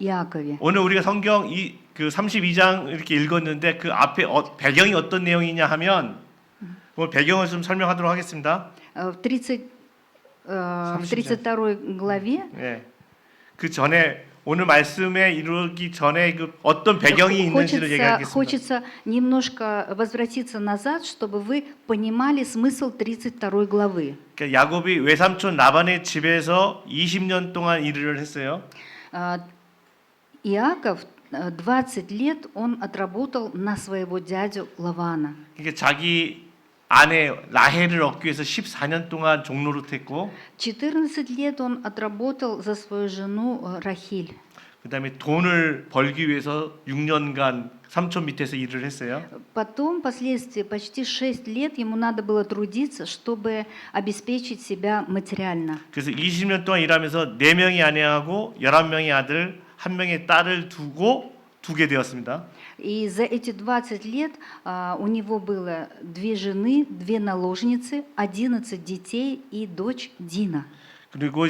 Иакове. 오늘 우리가 성경 그 32장 이렇게 읽었는데 그 앞에 배경이 어떤 내용이냐 하면 오늘 배경을 좀 설명하도록 하겠습니다. В 32 главе 네. 그 전에 오늘 말씀에 이르기 전에 그 어떤 배경이 있는지를 얘기하겠습니다. хочется немножко возвратиться назад, чтобы вы понимали смысл 32 главы. 그러니까 야곱이 외삼촌 라반의 집에서 20년 동안 일을 했어요. Иаков 20 лет он отработал на своего дядю Лавана. 그러니까 자기 아내 라헬을 얻기 위해서 14년 동안 종노릇했고 14 лет он отработал за свою жену Рахиль. 그다음에 돈을 벌기 위해서 6년간 삼촌 밑에서 일을 했어요. Потом, впоследствии, почти 6 лет ему надо было трудиться, чтобы обеспечить себя материально. 그래서 20년 동안 일하면서 4명의 아내하고 11명의 아들, 1명의 딸을 두게 되었습니다. И за эти 20 лет у него было 2 жены, 2 наложницы, 11 детей и дочь Дина. 그리고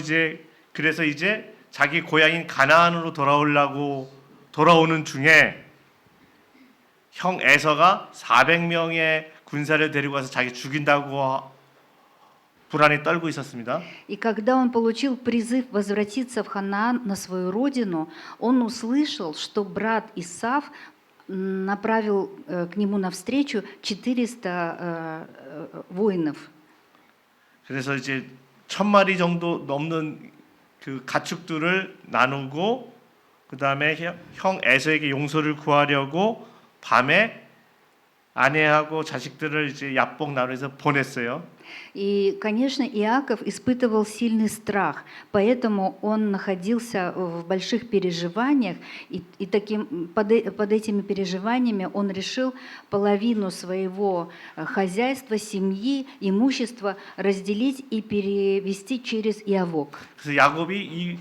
그래서 이제 자기 고향인 가나안으로 돌아오는 중에 형 에서가 400명의 군사를 데리고 와서 자기 죽인다고 불안에 떨고 있었습니다. И когда он получил призыв возвратиться в Ханаан на свою родину, он услышал, что брат Исав направил к нему навстречу 400 воинов. 그래서 이제 1000마리 정도 넘는 그 가축들을 나누고 그 다음에 형 에서에게 용서를 구하려고 밤에 아내하고 자식들을 이제 야복 나눠서 보냈어요. И, конечно, Иаков испытывал сильный страх, поэтому он находился в больших переживаниях, и под этими переживаниями он решил половину своего хозяйства, семьи, имущества разделить и перевести через Иавок. 그래서 야곱이 이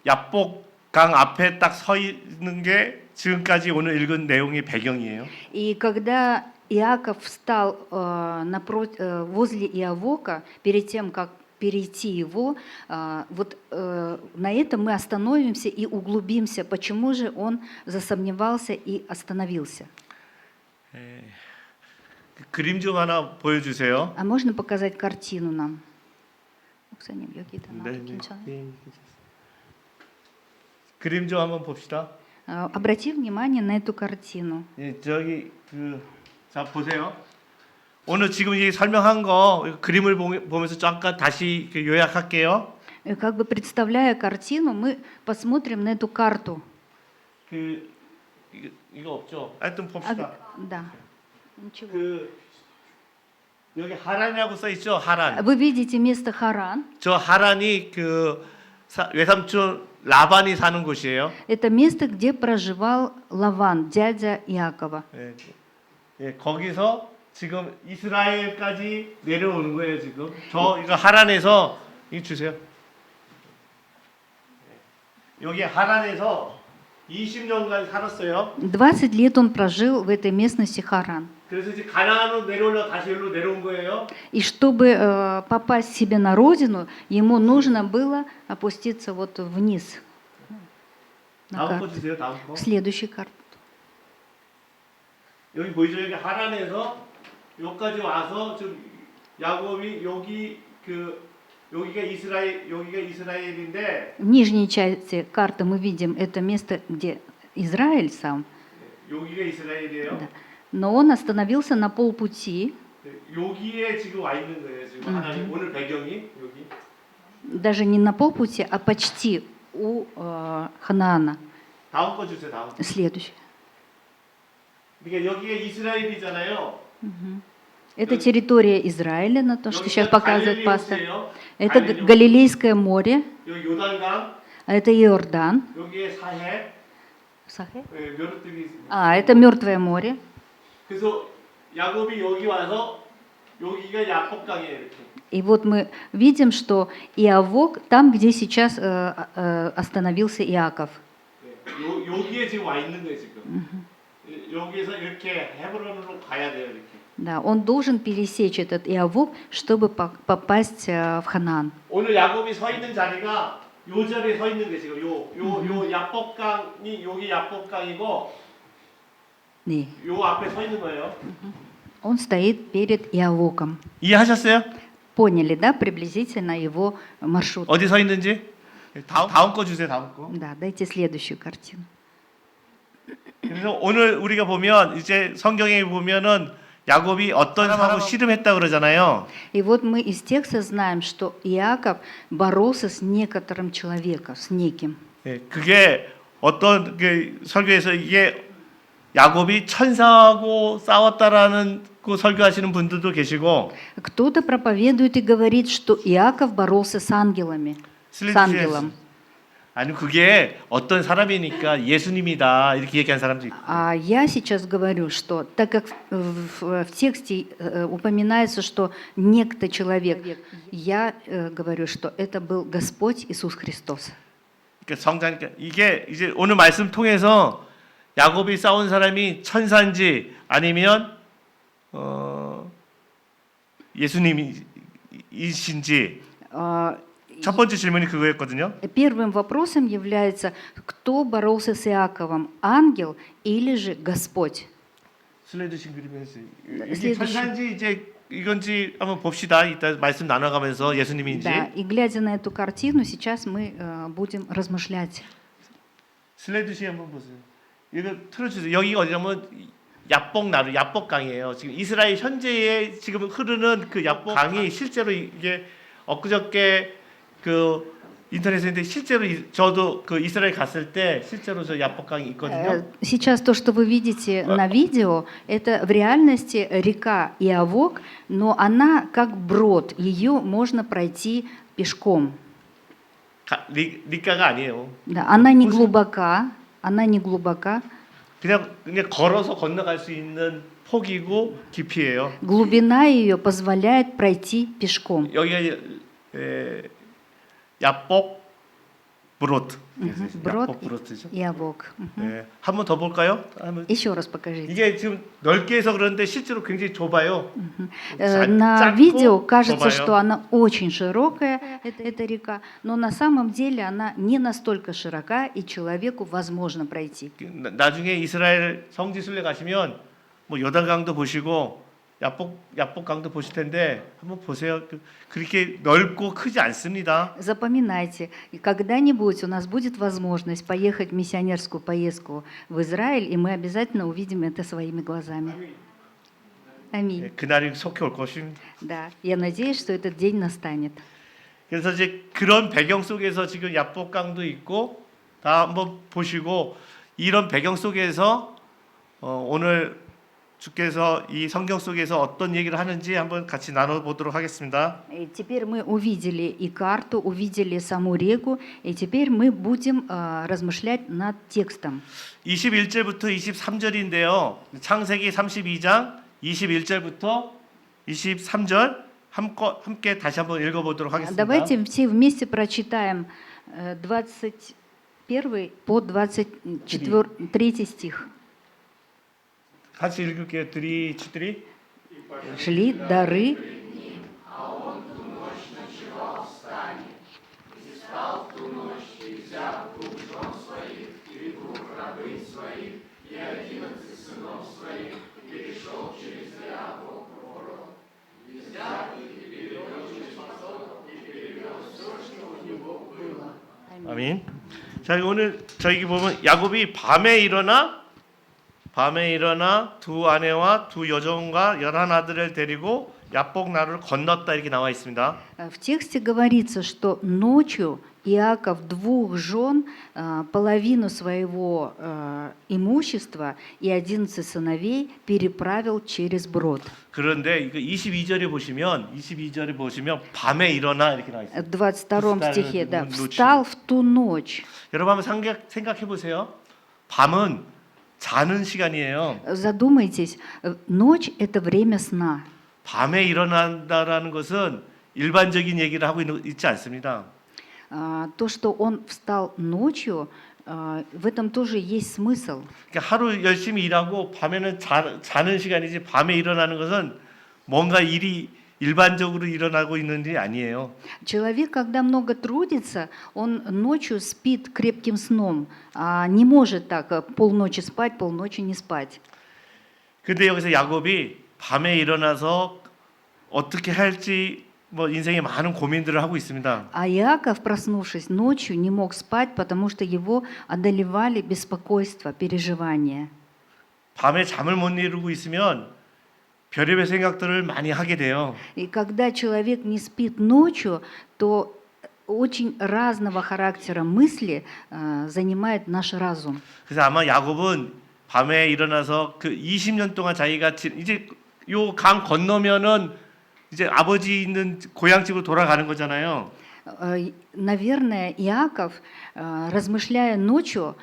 야복강 앞에 딱 서 있는 게 지금까지 오늘 읽은 내용의 배경이에요. И когда Иаков встал возле Иавока, перед тем, как перейти его, вот на этом мы остановимся и углубимся, почему же он засомневался и остановился. 그림 좀 하나 보여주세요. А можно показать картину нам? 그림 좀 한번 봅시다. Обрати внимание на эту картину. 저기 자 보세요. 오늘 지금 이 설명한 거 그림을 보면서 잠깐 다시 요약할게요. Как бы представляя картину, мы посмотрим на эту карту. 이거 없죠? 하여튼 봅시다. Да. Ничего. 여기 하란이라고 써 있죠? 하란. Вы видите место Харан? 저 하란이 외삼촌 라반이 사는 곳이에요. Это место, где проживал Лаван, дядя Иакова. 예, 거기서 지금 이스라엘까지 내려오는 거예요, 지금. 이거 하란에서 이거 주세요. 여기 하란에서 20년간 살았어요. 20 лет он прожил в этой местности Харан. 그래서 이제 가나안으로 내려오려 다시 여기로 내려온 거예요. И чтобы попасть себе на родину, ему нужно было опуститься вот вниз. 다음 거 주세요, 다음 거. Следующий карт. 여기 보이죠? 여기 하란에서 여기까지 와서 지금 야곱이 여기가 이스라엘인데 В нижней части карты мы видим это место, где Израиль сам. 여기가 이스라엘이에요. Да. Но он остановился на полпути. 여기에 지금 와 있는 거예요. 지금 하나님 오늘 배경이 여기. Даже не на полпути, а почти у Ханаана. 다음 거 주세요. 다음 거. Следующий. 그러니까 여기가 이스라엘이잖아요. Это территория Израиля, на то, что сейчас показывает пастор. Это 갈릴리. Галилейское море, 여기 요단강. это Иордан. 여기에 사해. Сахе? 벼룩들이. Это Мертвое море. 그래서 야곱이 여기 와서 여기가 야복강이에요, 이렇게. И вот мы видим, что Иавок там, где сейчас остановился Иаков. 여기에 지금 와 있는 거예요, 지금. 여기에서 이렇게 헤브론으로 가야 돼요, 이렇게. Да, он должен пересечь этот Иавок, чтобы попасть в Ханаан. 오늘 야곱이 서 있는 자리가 요 자리에 서 있는 게 지금 요 야복강이 여기 야복강이고 네. 요 앞에 서 있는 거예요. Он стоит перед Иавоком. 이해하셨어요? Поняли, да, приблизительно его маршрут? 어디 서 있는지? 다음 거 주세요. 다음 거. Да, дайте следующую картину. 그래서 오늘 우리가 보면 이제 성경에 보면은 야곱이 어떤 사람하고 씨름했다 그러잖아요. И вот мы из текста знаем, что Иаков боролся с некоторым человеком, с неким. 예, 그게 어떤 그 설교에서 이게 야곱이 천사하고 싸웠다라는 그 설교하시는 분들도 계시고 Кто-то проповедует и говорит, что Иаков боролся с ангелами, с ангелом. 아니 그게 어떤 사람이니까 예수님이다 이렇게 얘기하는 사람도 있고. А я сейчас говорю, что так как в тексте упоминается, что некто человек, я говорю, что это был Господь Иисус Христос. 그러니까 성자니까 이게 이제 오늘 말씀 통해서 야곱이 싸운 사람이 천사인지 아니면 예수님이신지 첫 번째 질문이 그거였거든요. Первым вопросом является, кто боролся с Иаковом, ангел или же Господь? 슬라이드 싱글이면서 이게 슬라이드 천사인지 이제 이건지 한번 봅시다. 이따 말씀 나눠가면서 예수님인지. Да, и глядя на эту картину, сейчас мы будем размышлять. 슬라이드 시 한번 보세요. 이거 틀어주세요. 여기가 어디냐면 야복나루, 야복강이에요. 지금 이스라엘 현재에 지금 흐르는 그 야복강이 실제로 이게 엊그저께 그 인터넷인데 실제로 저도 그 이스라엘 갔을 때 실제로 저 야복강이 있거든요. Сейчас то, что вы видите на видео, это в реальности река Иавок, но она как брод, ее можно пройти пешком. 리가가 아니에요. Да, она не глубока, она не глубока. 그냥 걸어서 건너갈 수 있는 폭이고 깊이에요. Глубина ее позволяет пройти пешком. 여기가 야복 브로트. Брод 야복 브로트죠. Иавок. 네, 한번 더 볼까요? 한번. Еще раз покажите. 이게 지금 넓게 해서 그런데 실제로 굉장히 좁아요. На 짧고 видео кажется, 좁아요. что она очень широкая, эта река, но на самом деле она не настолько широка, и человеку возможно пройти. 나중에 이스라엘 성지순례 가시면 뭐 요단강도 보시고 야복강도 보실 텐데 한번 보세요. 그렇게 넓고 크지 않습니다. Запоминайте, и когда-нибудь у нас будет возможность поехать в миссионерскую поездку в Израиль, и мы обязательно увидим это своими глазами. Аминь. 네, 그날이 속히 올 것입니다. Да, я надеюсь, что этот день настанет. 그래서 이제 그런 배경 속에서 지금 야복강도 있고 다 한번 보시고 이런 배경 속에서 오늘 주께서 이 성경 속에서 어떤 얘기를 하는지 한번 같이 나눠보도록 하겠습니다. И теперь мы увидели и карту, увидели саму реку, и теперь мы будем размышлять над текстом. 21절부터 23절인데요. 창세기 32장 21절부터 23절 함께 다시 한번 읽어보도록 하겠습니다. Давайте все вместе прочитаем 21 по 23 стих. 같이 읽을게요. 3, 2, 3. Шли дары. 아멘. 자, 오늘 저희 보면 야곱이 밤에 일어나 두 아내와 두 여종과 11아들을 데리고 야복 나루를 건넜다 이렇게 나와 있습니다. В тексте говорится, что ночью Иаков двух жен, половину своего имущества и 11 сыновей переправил через брод. 그런데 이거 22절에 보시면 밤에 일어나 이렇게 나와 있어요. В 22 стихе, да, встал в ту ночь. 여러분 한번 생각해 보세요. 밤은 자는 시간이에요. Задумайтесь, ночь – это время сна. 밤에 일어난다라는 것은 일반적인 얘기를 하고 있지 않습니다. То, что он встал ночью, в этом тоже есть смысл. 그러니까 하루 열심히 일하고 밤에는 자는 시간이지 밤에 일어나는 것은 뭔가 일이 일반적으로 일어나고 있는 일이 아니에요. Человек, когда много трудится, он ночью спит крепким сном, а не может так полночи спать, полночи не спать. 근데 여기서 야곱이 밤에 일어나서 어떻게 할지 뭐 인생에 많은 고민들을 하고 있습니다. А Иаков, проснувшись ночью, не мог спать, потому что его одолевали беспокойство, переживания. 밤에 잠을 못 이루고 있으면 별의별 생각들을 많이 하게 돼요. И когда человек не спит ночью, то очень разного характера мысли занимает наш разум. 그래서 아마 야곱은 밤에 일어나서 그 20년 동안 자기가 이제 요 강 건너면은 이제 아버지 있는 고향집으로 돌아가는 거잖아요. Наверное, Иаков, размышляя ночью,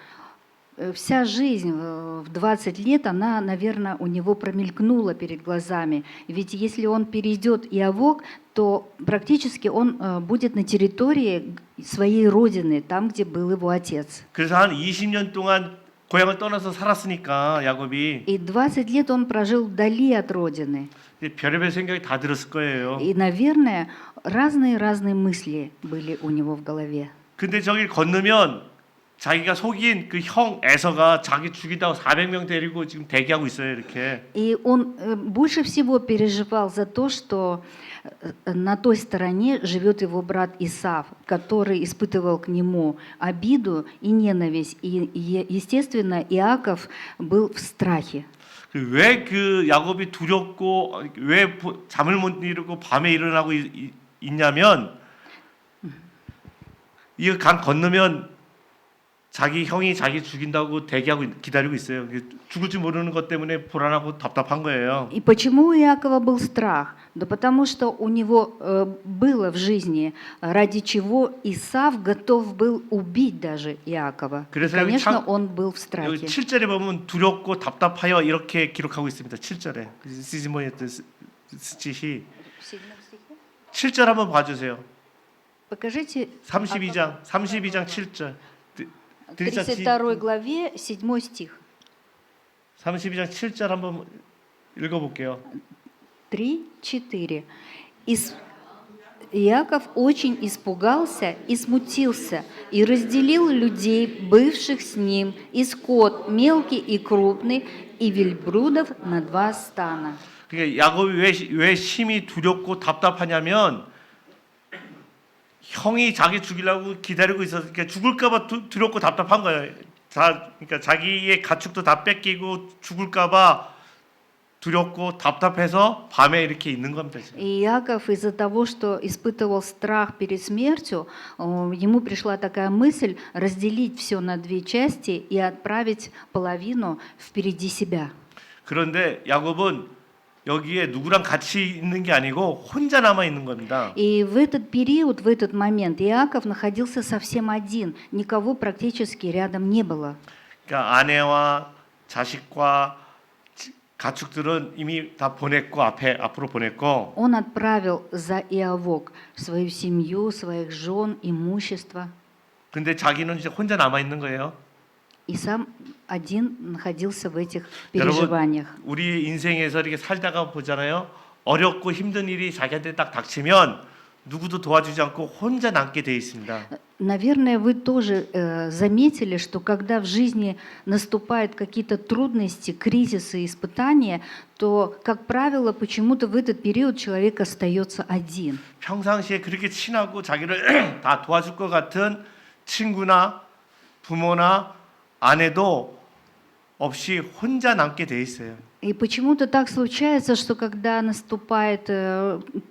вся жизнь в 20 лет, она, наверное, у него промелькнула перед глазами. Ведь если он перейдет Иавок, то практически он будет на территории своей родины, там, где был его отец. 그래서 한 20년 동안 고향을 떠나서 살았으니까 야곱이 И 20 лет он прожил вдали от родины. 이제 별의별 생각이 다 들었을 거예요. И, наверное, разные мысли были у него в голове. 근데 저길 건너면 자기가 속인 그 형 에서가 자기 죽이다고 400명 데리고 지금 대기하고 있어요, 이렇게. И он больше всего переживал за то, что на той стороне живет его брат Исав, который испытывал к нему обиду и ненависть. И, естественно, Иаков был в страхе. 왜 그 야곱이 두렵고 왜 잠을 못 이루고 밤에 일어나고 있냐면 이 강 건너면 자기 형이 자기 죽인다고 대기하고 기다리고 있어요. 죽을지 모르는 것 때문에 불안하고 답답한 거예요. И почему у Иакова был страх? Да потому что у него было в жизни, ради чего Исав готов был убить даже Иакова. И, 그래서 여기 конечно, он был в 여기 страхе. 7절에 보면 두렵고 답답하여 이렇게 기록하고 있습니다. 7절에 시즈모니의 스짓이 7절 한번 봐주세요. Покажите 32장 7절. 32 главе 7 стих. 32장 7절 한번 읽어볼게요. 3-4. Иаков очень испугался и смутился, и разделил людей, бывших с ним, и скот, мелкий и крупный, и верблюдов на 2 стана. 그러니까 야곱이 왜 심히 두렵고 답답하냐면 형이 자기 죽이려고 기다리고 있었으니까 죽을까봐 두렵고 답답한 거예요. 그러니까 자기의 가축도 다 뺏기고 죽을까봐 두렵고 답답해서 밤에 이렇게 있는 겁니다. И Иаков из-за того, что испытывал страх перед смертью, ему пришла такая мысль разделить все на 2 части и отправить половину впереди себя. 그런데 야곱은 여기에 누구랑 같이 있는 게 아니고 혼자 남아 있는 겁니다. И в этот период, в этот момент Иаков находился совсем один, никого практически рядом не было. 그러니까 아내와 자식과 가축들은 이미 다 보냈고 앞으로 보냈고. Он отправил за Иавок свою семью, своих жен, имущество. 근데 자기는 이제 혼자 남아 있는 거예요. И сам один находился в этих 여러분, переживаниях. 우리 인생에서 이렇게 살다가 보잖아요. 어렵고 힘든 일이 자기한테 딱 닥치면 누구도 도와주지 않고 혼자 남게 돼 있습니다. Наверное, вы тоже заметили, что когда в жизни наступают какие-то трудности, кризисы, испытания, то, как правило, почему-то в этот период человек остается один. 평상시에 그렇게 친하고 자기를 다 도와줄 것 같은 친구나 부모나 아내도 없이 혼자 남게 돼 있어요. И почему-то так случается, что когда наступают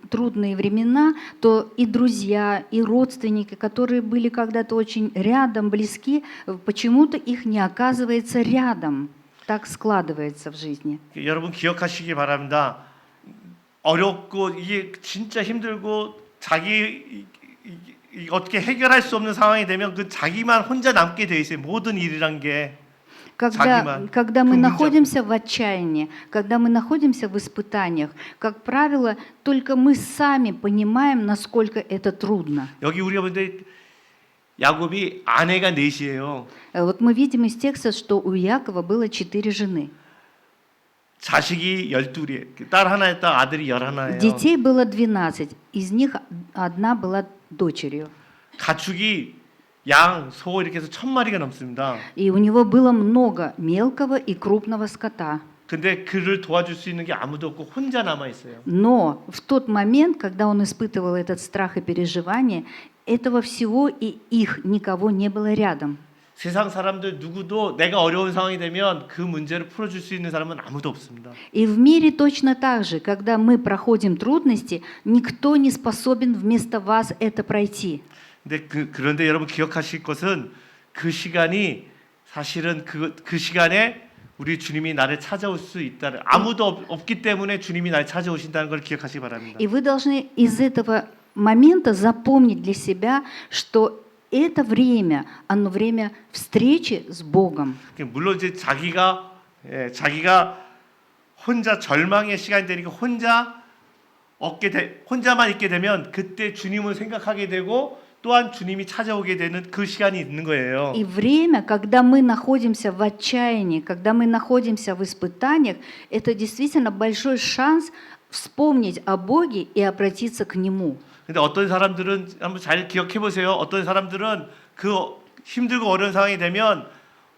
трудные времена, то и друзья, и родственники, которые были когда-то очень рядом, близки, почему-то их не оказывается рядом. Так складывается в жизни. 여러분 기억하시기 바랍니다. 어렵고 이게 진짜 힘들고 자기 어떻게 해결할 수 없는 상황이 되면 그 자기만 혼자 남게 돼 있어요. 모든 일이란 게. Когда мы находимся в отчаянии, когда мы находимся в испытаниях, как правило, только мы сами понимаем, насколько это трудно. 여기 우리가 보는데 야곱이 아내가 넷이에요. Вот мы видим из текста, что у Иакова было 4 жены. 자식이 12이, 딸 하나였다 아들이 11이에요. Детей было 12, из них одна была дочерью. 가축이 양, 소 이렇게 해서 1000마리가 넘습니다. И у него было много мелкого и крупного скота. 근데 그를 도와줄 수 있는 게 아무도 없고 혼자 남아 있어요. Но в тот момент, когда он испытывал этот страх и переживание, этого всего и их никого не было рядом. 세상 사람들 누구도 내가 어려운 상황이 되면 그 문제를 풀어줄 수 있는 사람은 아무도 없습니다. И в мире точно так же, когда мы проходим трудности, никто не способен вместо вас это пройти. 근데 그런데 여러분 기억하실 것은 그 시간이 사실은 그 시간에 우리 주님이 나를 찾아올 수 있다는 아무도 없기 때문에 주님이 나를 찾아오신다는 걸 기억하시기 바랍니다. И вы должны из этого момента запомнить для себя, что это время, оно время встречи с Богом. 물론 이제 자기가 혼자 절망의 시간이 되니까 혼자만 있게 되면 그때 주님을 생각하게 되고 또한 주님이 찾아오게 되는 그 시간이 있는 거예요. И время, когда мы находимся в отчаянии, когда мы находимся в испытаниях, это действительно большой шанс вспомнить о Боге и обратиться к Нему. 근데 어떤 사람들은 한번 잘 기억해 보세요. 어떤 사람들은 그 힘들고 어려운 상황이 되면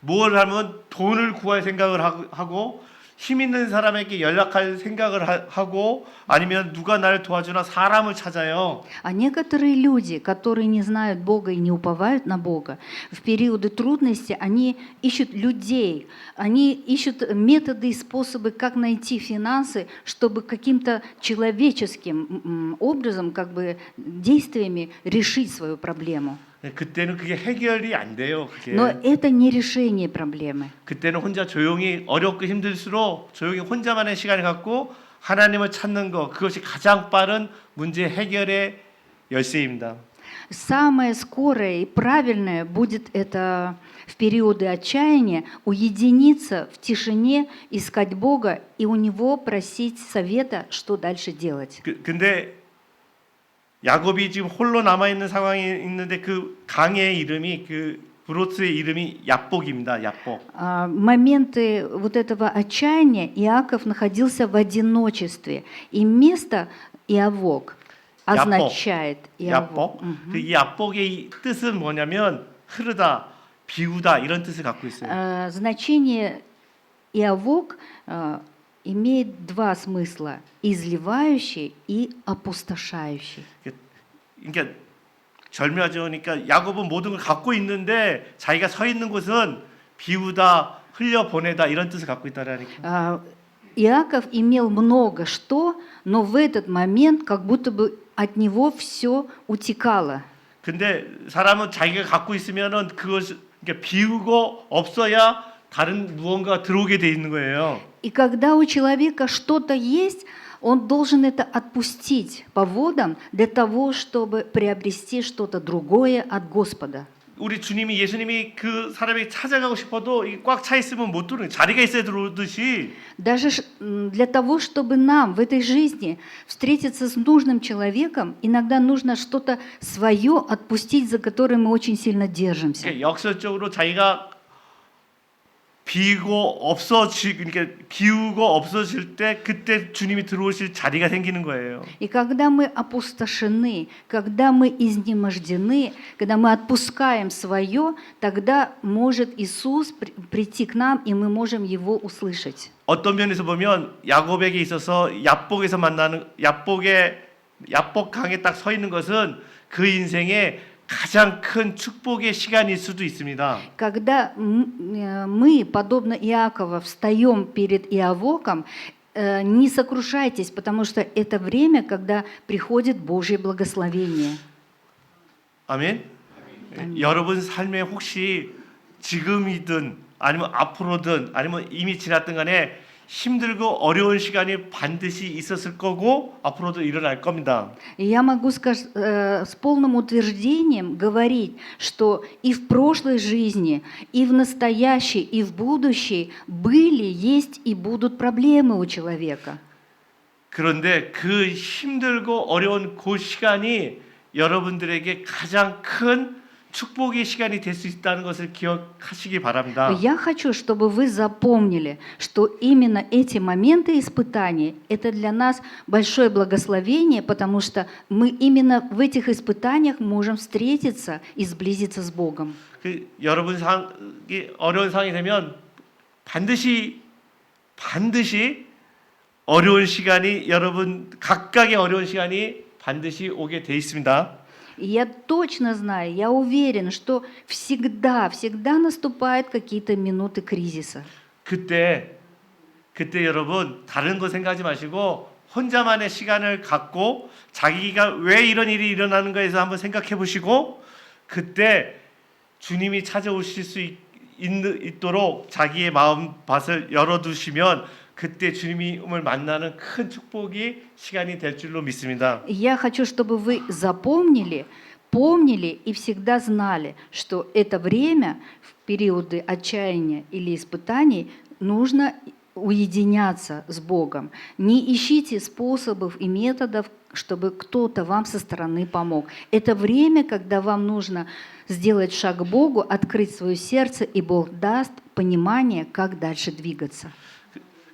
뭘 하면 돈을 구할 생각을 하고 힘 있는 사람에게 연락할 생각을 하고 아니면 누가 나를 도와주나 사람을 찾아요. А некоторые люди, которые не знают Бога и не уповают на Бога, в периоды трудности они ищут людей, они ищут методы и способы, как найти финансы, чтобы каким-то человеческим образом, как бы действиями решить свою проблему. 그때는 그게 해결이 안 돼요. 그게. Но это не решение проблемы. 그때는 혼자 조용히 어렵고 힘들수록 조용히 혼자만의 시간을 갖고 하나님을 찾는 것 그것이 가장 빠른 문제 해결의 열쇠입니다. Самое скорое и правильное будет это в периоды отчаяния уединиться в тишине, искать Бога и у Него просить совета, что дальше делать. 근데 야곱이 지금 홀로 남아 있는 상황이 있는데 그 강의 이름이 그 브로스의 이름이 야복입니다. 야복. Моменты вот этого отчаяния Иаков находился в одиночестве, и место Иавок означает 야복. 이 야복의 뜻은 뭐냐면 흐르다, 비우다 이런 뜻을 갖고 있어요. Значение Иавок имеет два смысла: изливающий и опустошающий. 그러니까 절묘하죠. 그러니까 야곱은 모든 걸 갖고 있는데 자기가 서 있는 곳은 비우다, 흘려 보내다 이런 뜻을 갖고 있다라니까. Иаков имел много что, но в этот момент как будто бы от него все утекало. 근데 사람은 자기가 갖고 있으면은 그것을 그러니까 비우고 없어야 다른 무언가 들어오게 돼 있는 거예요. И когда у человека что-то есть, он должен это отпустить по водам для того, чтобы приобрести что-то другое от Господа. 우리 주님이 예수님이 그 사람에게 찾아가고 싶어도 이게 꽉 차 있으면 못 들어오는 자리가 있어야 들어오듯이 Даже для того, чтобы нам в этой жизни встретиться с нужным человеком, иногда нужно что-то свое отпустить, за которое мы очень сильно держимся. 역설적으로 자기가 그러니까 비우고 없어질 때 그때 주님이 들어오실 자리가 생기는 거예요. И когда мы опустошены, когда мы изнемождены, когда мы отпускаем свое, тогда может Иисус прийти к нам, и мы можем Его услышать. 어떤 면에서 보면 야곱에게 있어서 야복에서 만나는 야복 강에 딱 서 있는 것은 그 인생의 가장 큰 축복의 시간일 수도 있습니다. Когда мы, подобно Иакова, встаем перед Иавоком, не сокрушайтесь, потому что это время, когда приходит Божье благословение. 아멘. 여러분 삶에 혹시 지금이든 아니면 앞으로든 아니면 이미 지났든 간에 힘들고 어려운 시간이 반드시 있었을 거고 앞으로도 일어날 겁니다. И я могу с полным утверждением говорить, что и в прошлой жизни, и в настоящей, и в будущей были, есть и будут проблемы у человека. 그런데 그 힘들고 어려운 그 시간이 여러분들에게 가장 큰 축복의 시간이 될 수 있다는 것을 기억하시기 바랍니다. Я хочу, чтобы вы запомнили, что именно эти моменты испытаний – это для нас большое благословение, потому что мы именно в этих испытаниях можем встретиться и сблизиться с Богом. 여러분 상이 어려운 상황이 되면 반드시 어려운 시간이 여러분 각각의 어려운 시간이 반드시 오게 돼 있습니다. И я точно знаю, я уверен, что всегда наступают какие-то минуты кризиса. 그때 여러분 다른 거 생각하지 마시고 혼자만의 시간을 갖고 자기가 왜 이런 일이 일어나는가에서 한번 생각해 보시고 그때 주님이 찾아오실 수 있도록 자기의 마음 밭을 열어두시면 그때 주님을 만나는 큰 축복이 시간이 될 줄로 믿습니다. Я хочу, чтобы вы запомнили, помнили и всегда знали, что это время в периоды отчаяния или испытаний нужно уединяться с Богом. Не ищите способов и методов, чтобы кто-то вам со стороны помог. Это время, когда вам нужно сделать шаг к Богу, открыть свое сердце, и Бог даст понимание, как дальше двигаться.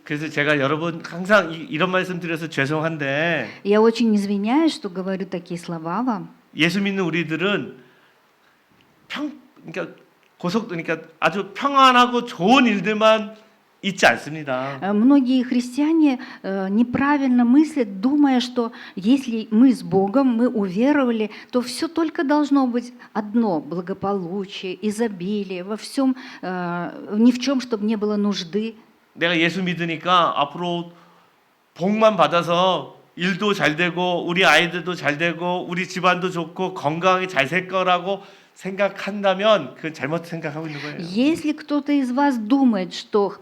그래서 제가 여러분 항상 이런 말씀 드려서 죄송한데 Я очень извиняюсь, что говорю такие слова вам. 예수 믿는 우리들은 그러니까 아주 평안하고 좋은 일들만 있지 않습니다. Многие христиане неправильно мыслят, думая, что если мы с Богом, мы уверовали, то все только должно быть одно: благополучие, изобилие, во всем, ни в чем, чтобы не было нужды. 내가 예수 믿으니까 앞으로 복만 받아서 일도 잘 되고 우리 아이들도 잘 되고 우리 집안도 좋고 건강하게 잘 살 거라고 생각한다면 그건 잘못 생각하고 있는 거예요. Если кто-то из вас думает, что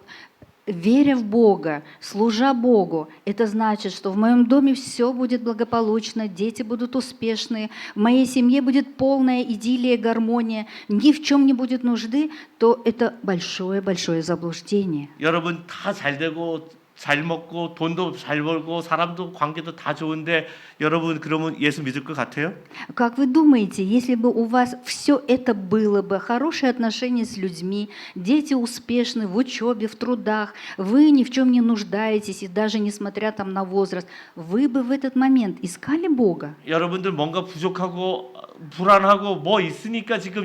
веря в Бога, служа Богу, это значит, что в моем доме все будет благополучно, дети будут успешные, в моей семье будет полная идиллия, гармония, ни в чем не будет нужды, то это большое-большое заблуждение. 여러분 다 잘 되고 잘 먹고 돈도 잘 벌고 사람도 관계도 다 좋은데 여러분 그러면 예수 믿을 것 같아요? Как вы думаете, если бы у вас все это было бы, хорошие отношения с людьми, дети успешны в учебе, в трудах, вы ни в чем не нуждаетесь, и даже несмотря там на возраст, вы бы в этот момент искали Бога? 여러분들 뭔가 부족하고 불안하고 뭐 있으니까 지금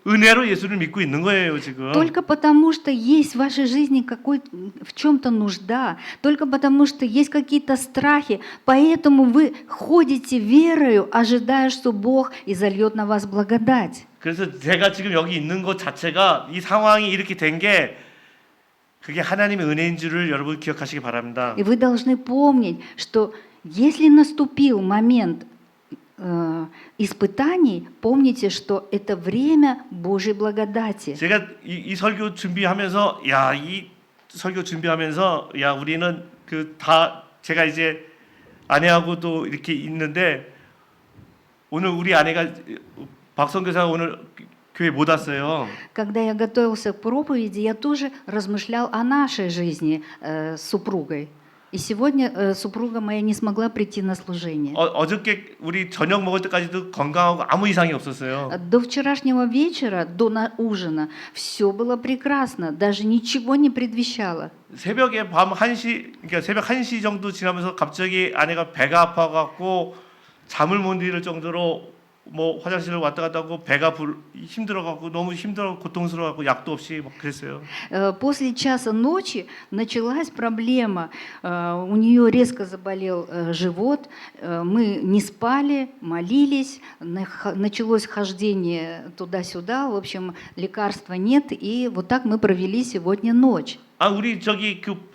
은혜로 예수를 믿고 있는 거예요, 지금. Только потому, что есть в вашей жизни в чем-то нужда, только потому, что есть какие-то страхи, поэтому вы ходите верою, ожидая, что Бог изольет на вас благодать. 그래서 제가 지금 여기 있는 것 자체가 이 상황이 이렇게 된 게 그게 하나님의 은혜인 줄을 여러분 기억하시기 바랍니다. И вы должны помнить, что если наступил момент испытаний, помните, что это время Божьей благодати. 제가 이 설교 준비하면서 우리는 제가 이제 아내하고도 이렇게 있는데 오늘 우리 아내가 박성교사가 오늘 교회 못 왔어요. Когда я готовился к проповеди, я тоже размышлял о нашей жизни с супругой. И сегодня супруга моя не смогла прийти на служение. 어저께 우리 저녁 먹을 때까지도 건강하고 아무 이상이 없었어요. До вчерашнего вечера, до ужина, все было прекрасно, даже ничего не предвещало. 새벽에 그러니까 새벽 1시 정도 지나면서 갑자기 아내가 배가 아파갖고 잠을 못 이룰 정도로 뭐 화장실을 왔다 갔다 하고 배가 힘들어갖고 너무 힘들어 고통스러워갖고 약도 없이 막 그랬어요. После часа ночи началась проблема. У нее резко заболел живот. Мы не спали, молились. Началось хождение туда-сюда. В общем, лекарства нет. И вот так мы провели сегодня ночь. 우리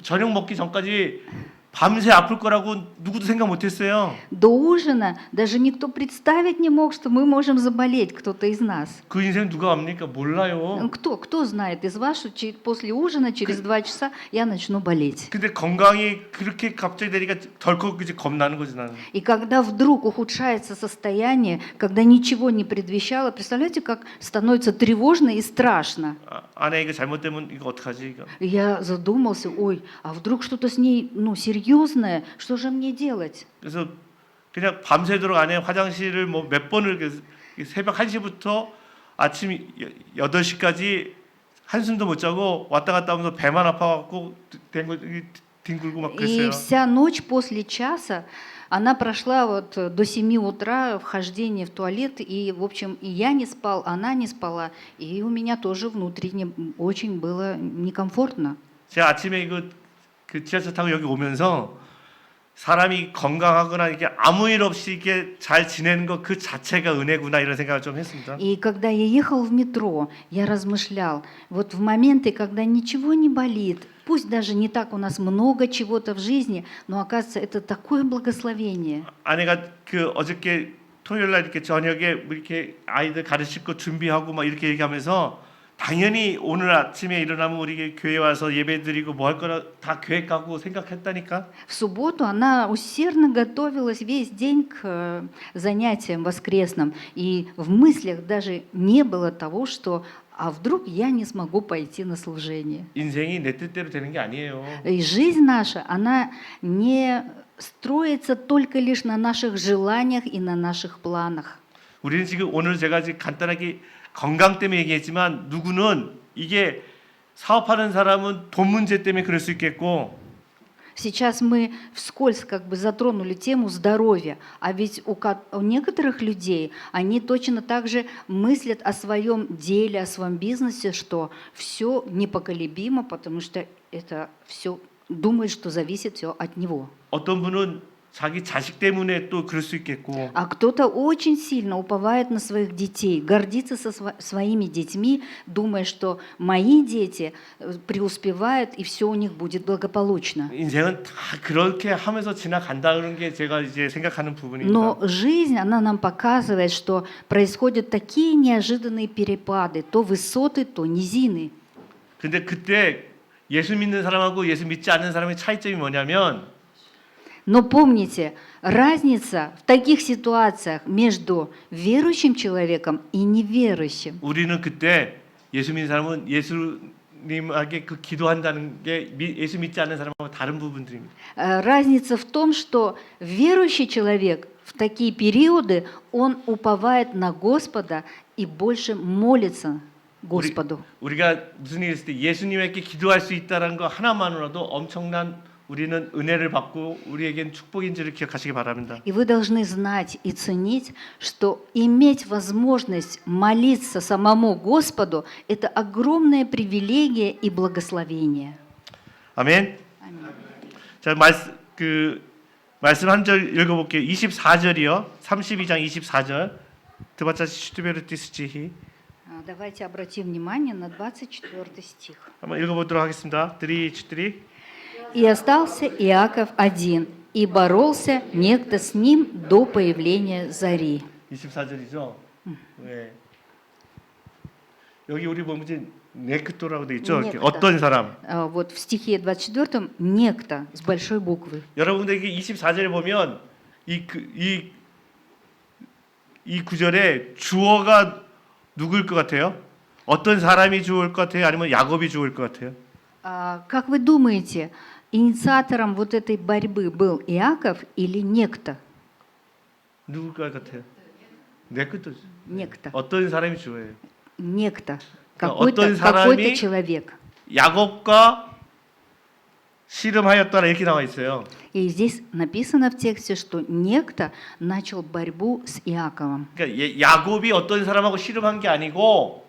저녁 먹기 전까지 밤새 아플 거라고 누구도 생각 못했어요. До ужина даже никто представить не мог, что мы можем заболеть, кто-то из нас. 그 인생 누가 압니까? 몰라요. Кто знает из вас, что после ужина, через 2 часа я начну болеть. 근데 건강이 그렇게 갑자기 되니까 덜컥 이제 겁나는 거지 나는. И когда вдруг ухудшается состояние, когда ничего не предвещало, представляете, как становится тревожно и страшно. 아내 이거 잘못되면 이거 어떡하지 이거. Я задумался, а вдруг что-то с ней, серьезное, что же мне делать? 그래서 그냥 밤새도록 아내 화장실을 몇 번을 새벽 1시부터 아침 8시까지 한숨도 못 자고 왔다 갔다 하면서 배만 아파갖고 뒹굴고 막 И 그랬어요. вся ночь после часа она прошла вот до 7 утра вхождение в туалет, и, в общем, и я не спал, она не спала, и у меня тоже внутренне очень было некомфортно. 제가 아침에 그 지하철 타고 여기 오면서 사람이 건강하거나 이게 아무 일 없이 이게 잘 지내는 것 그 자체가 은혜구나 이런 생각을 좀 했습니다. И когда я ехал в метро, я размышлял, вот в моменты, когда ничего не болит, пусть даже не так у нас много чего-то в жизни, но оказывается, это такое благословение. 아내가 그 어저께 토요일 날 이렇게 저녁에 뭐 이렇게 아이들 가르칠 거 준비하고 막 이렇게 얘기하면서 당연히 오늘 아침에 일어나면 우리 교회 와서 예배드리고 뭐 할 거라 다 계획하고 생각했다니까. В субботу она усердно готовилась весь день к занятиям воскресным, и в мыслях даже не было того, что а вдруг я не смогу пойти на служение. 인생이 내 뜻대로 되는 게 아니에요. И жизнь наша, она не строится только лишь на наших желаниях и на наших планах. 우리는 지금 오늘 제가 지금 간단하게 건강 때문에 얘기했지만 누구는 이게 사업하는 사람은 돈 문제 때문에 그럴 수 있겠고 Сейчас мы вскользь как бы затронули тему здоровья, а ведь у некоторых людей они точно так же мыслят о своем деле, о своем бизнесе, что все непоколебимо, потому что это все думают, что зависит все от него. 어떤 분은 자기 자식 때문에 또 그럴 수 있겠고 А кто-то очень сильно уповает на своих детей, гордится своими детьми, думая, что мои дети преуспевают и все у них будет благополучно. 인생은 다 그렇게 하면서 지나간다는 게 제가 이제 생각하는 부분입니다. Но жизнь, она нам показывает, что происходят такие неожиданные перепады, то высоты, то низины. 근데 그때 예수 믿는 사람하고 예수 믿지 않는 사람의 차이점이 뭐냐면 Но помните, разница в таких ситуациях между верующим человеком и неверующим. 우리는 그때 예수 믿는 사람은 예수님에게 그 기도한다는 게 예수 믿지 않는 사람하고 다른 부분들입니다. Разница в том, что верующий человек в такие периоды, он уповает на Господа и больше молится Господу. 우리가 무슨 일 있을 때 예수님에게 기도할 수 있다는 거 하나만으로도 엄청난 우리는 은혜를 받고 우리에겐 축복인지를 기억하시기 바랍니다. И вы должны знать и ценить, что иметь возможность молиться самому Господу – это огромная привилегия и благословение. 아멘. 자, 말씀 한 절 읽어볼게요. 24절이요. 32장 24절. 드바차 슈트베르티스지히. Давайте обратим внимание на 24 стих. 한번 읽어보도록 하겠습니다. 3, 2, 3. «И остался Иаков один, и боролся некто с ним до появления зари». 24절이죠. 네. 여기 우리 보면 이제 네크토라고 돼 있죠. 이렇게 어떤 사람. Вот в стихе 24 некто с большой буквы. 여러분들 이게 24절에 보면 이 구절에 주어가 누구일 것 같아요? 어떤 사람이 주어일 것 같아요? 아니면 야곱이 주어일 것 같아요? Как вы думаете, инициатором вот этой борьбы был Иаков или некто? 누굴 것 같아요? 네크토. Некто. 어떤 사람이 주어예요? Некто. 어떤 Какой-то 사람이 человек. 야곱과 씨름하였더라 이렇게 나와 있어요. И здесь написано в тексте, что некто начал борьбу с Иаковом. 그러니까 야곱이 어떤 사람하고 씨름한 게 아니고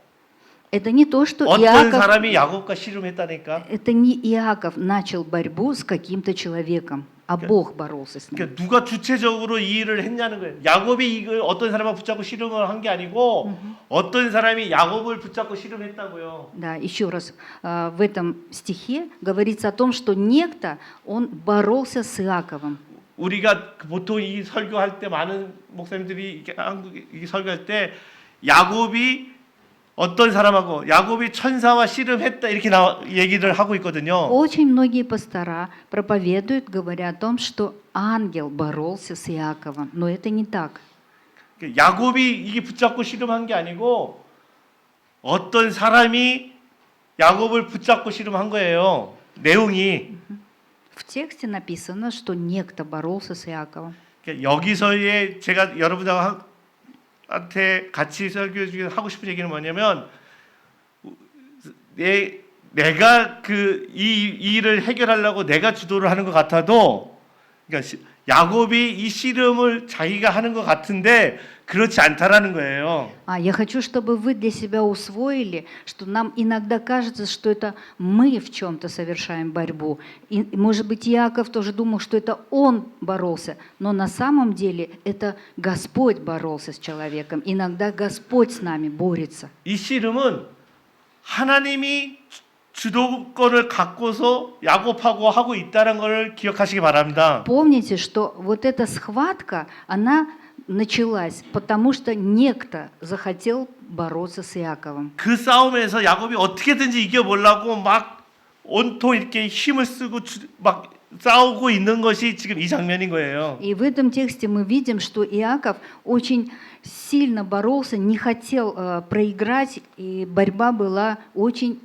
Это не то, что 어떤 Иаков, 사람이 야곱과 씨름했다니까. это не Иаков начал борьбу с каким-то человеком, а Бог боролся с ним. 그러니까 누가 주체적으로 이 일을 했냐는 거예요. 야곱이 이걸 어떤 사람을 붙잡고 씨름을 한 게 아니고 어떤 사람이 야곱을 붙잡고 씨름했다고요. Да, еще раз, в этом стихе говорится о том, что некто, он боролся с Иаковом. 우리가 보통 이 설교할 때 많은 목사님들이 한국 설교할 때 야곱이 어떤 사람하고 야곱이 천사와 씨름했다 이렇게 얘기를 하고 있거든요. Очень многие пастора проповедуют, говоря о том, что ангел боролся с Иаковом, но это не так. 야곱이 이게 붙잡고 씨름한 게 아니고 어떤 사람이 야곱을 붙잡고 씨름한 거예요. 내용이. В тексте написано, что некто боролся с Иаковом. 여기서의 제가 여러분하고 야곱한테 같이 설교 중에 하고 싶은 얘기는 뭐냐면 내가 그 이 일을 해결하려고 내가 주도를 하는 것 같아도 그러니까 야곱이 이 씨름을 자기가 하는 것 같은데 그렇지 않다라는 거예요. Я хочу, чтобы вы для себя усвоили, что нам иногда кажется, что это мы в чем-то совершаем борьбу. И, может быть, Иаков тоже думал, что это он боролся, но на самом деле это Господь боролся с человеком. Иногда Господь с нами борется. 이 씨름은 하나님이 주도권을 갖고서 야곱하고 하고 있다는 걸 기억하시기 바랍니다. Помните, что вот эта схватка, она началась, потому что некто захотел бороться с Иаковом. 그 싸움에서 야곱이 어떻게든지 이겨보려고 막 온통 이렇게 힘을 쓰고 막 싸우고 있는 것이 지금 이 장면인 거예요. И в этом тексте мы видим, что Иаков очень сильно боролся, не хотел проиграть, и борьба была очень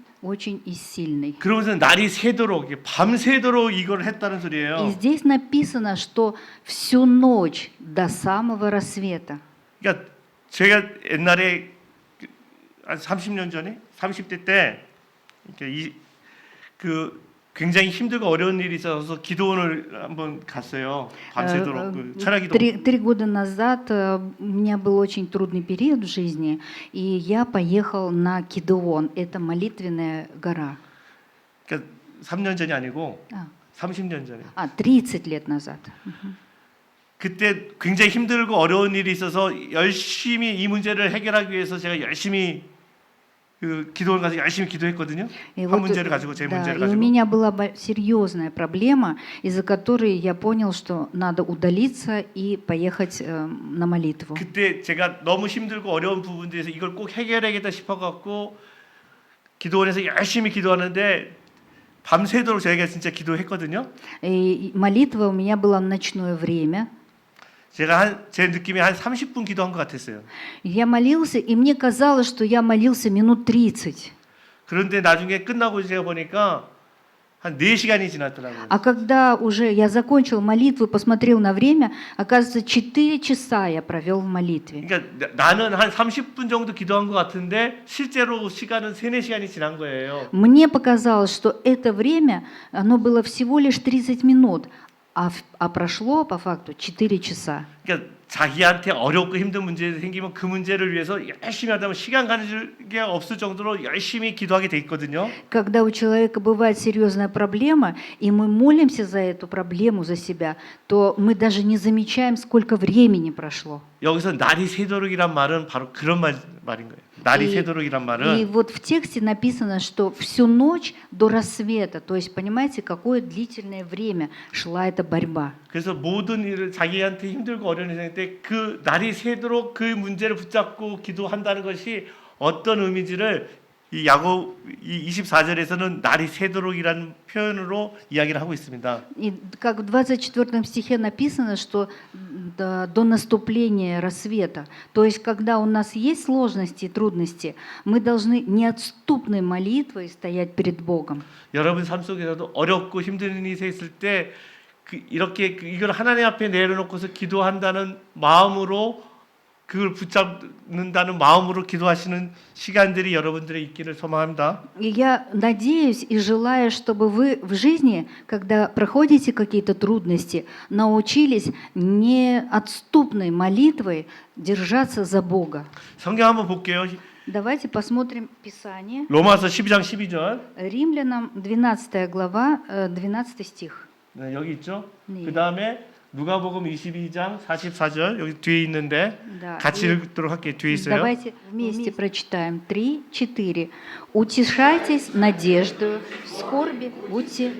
и сильной. 그러면서 날이 새도록 밤새도록 이걸 했다는 И 소리예요. здесь написано, что всю ночь до самого рассвета. 그러니까 제가 옛날에 한 30년 전에 30대 때 이렇게 그 굉장히 힘들고 어려운 일이 있어서 기도원을 한번 갔어요. 밤새도록 그 철야기도. 3 года назад у меня был очень трудный период в жизни, и я поехал на Кидеон. Это молитвенная гора. 그러니까 3년 전이 아니고 А, 30년 전에. 30 лет назад. 그때 굉장히 힘들고 어려운 일이 있어서 열심히 이 문제를 해결하기 위해서 제가 열심히 그 기도원 가서 열심히 기도했거든요. И 한 вот, 문제를 가지고 제 да, 문제를 и у 가지고. меня была серьезная проблема, из-за которой я понял, что надо удалиться и поехать на молитву. 그때 제가 너무 힘들고 어려운 부분들에서 이걸 꼭 해결해야겠다 싶어갖고 기도원에서 열심히 기도하는데 밤새도록 저희가 진짜 기도했거든요. И молитва у меня была в ночное время. 제가 제 느낌이 한 30분 기도한 것 같았어요. Я молился, и мне казалось, что я молился минут 30. 그런데 나중에 끝나고 제가 보니까 한 4시간이 지났더라고요. А когда уже я закончил молитву и посмотрел на время, оказывается, 4 часа я провел в молитве. 그러니까 나는 한 30분 정도 기도한 것 같은데 실제로 시간은 3-4시간이 지난 거예요. Мне показалось, что это время, оно было всего лишь 30 минут, а прошло по факту 4 часа. 그러니까 자기한테 어렵고 힘든 문제 생기면 그 문제를 위해서 열심히 하다 보면 시간 가는 게 없을 정도로 열심히 기도하게 돼 있거든요. Когда у человека бывает серьезная проблема, и мы молимся за эту проблему, за себя, то мы даже не замечаем, сколько времени прошло. 여기서 날이 새도록이란 말은 바로 그런 말인 거예요. 날이 새도록이란 И 말은 вот в тексте написано, что всю ночь до рассвета, то есть понимаете, какое длительное время шла эта борьба. 그래서 모든 일을 자기한테 힘들고 어려운 일을 생길 때 그 날이 새도록 그 문제를 붙잡고 기도한다는 것이 어떤 의미인지를 이 야곱 이 24절에서는 날이 새도록이라는 표현으로 이야기를 하고 있습니다. И как в 24 стихе написано, что до наступления рассвета, то есть когда у нас есть сложности и трудности, мы должны неотступной молитвой стоять перед Богом. 여러분 삶 속에서도 어렵고 힘든 일이 있을 때 이렇게 이걸 하나님 앞에 내려놓고서 기도한다는 마음으로 그걸 붙잡는다는 마음으로 기도하시는 시간들이 여러분들의 있기를 소망합니다. И я надеюсь и желаю, чтобы вы в жизни, когда проходите какие-то трудности, научились неотступной молитвой держаться за Бога. 성경 한번 볼게요. Давайте посмотрим Писание. 로마서 12장 12절. Римлянам 12 глава, 12 стих. 네, 여기 있죠. 네. 그다음에 누가복음 22장 44절 여기 뒤에 있는데 Да, 같이 и 읽도록 할게요. 뒤에 있어요. давайте вместе прочитаем 3, 4. Утешайтесь надеждою, в скорби будьте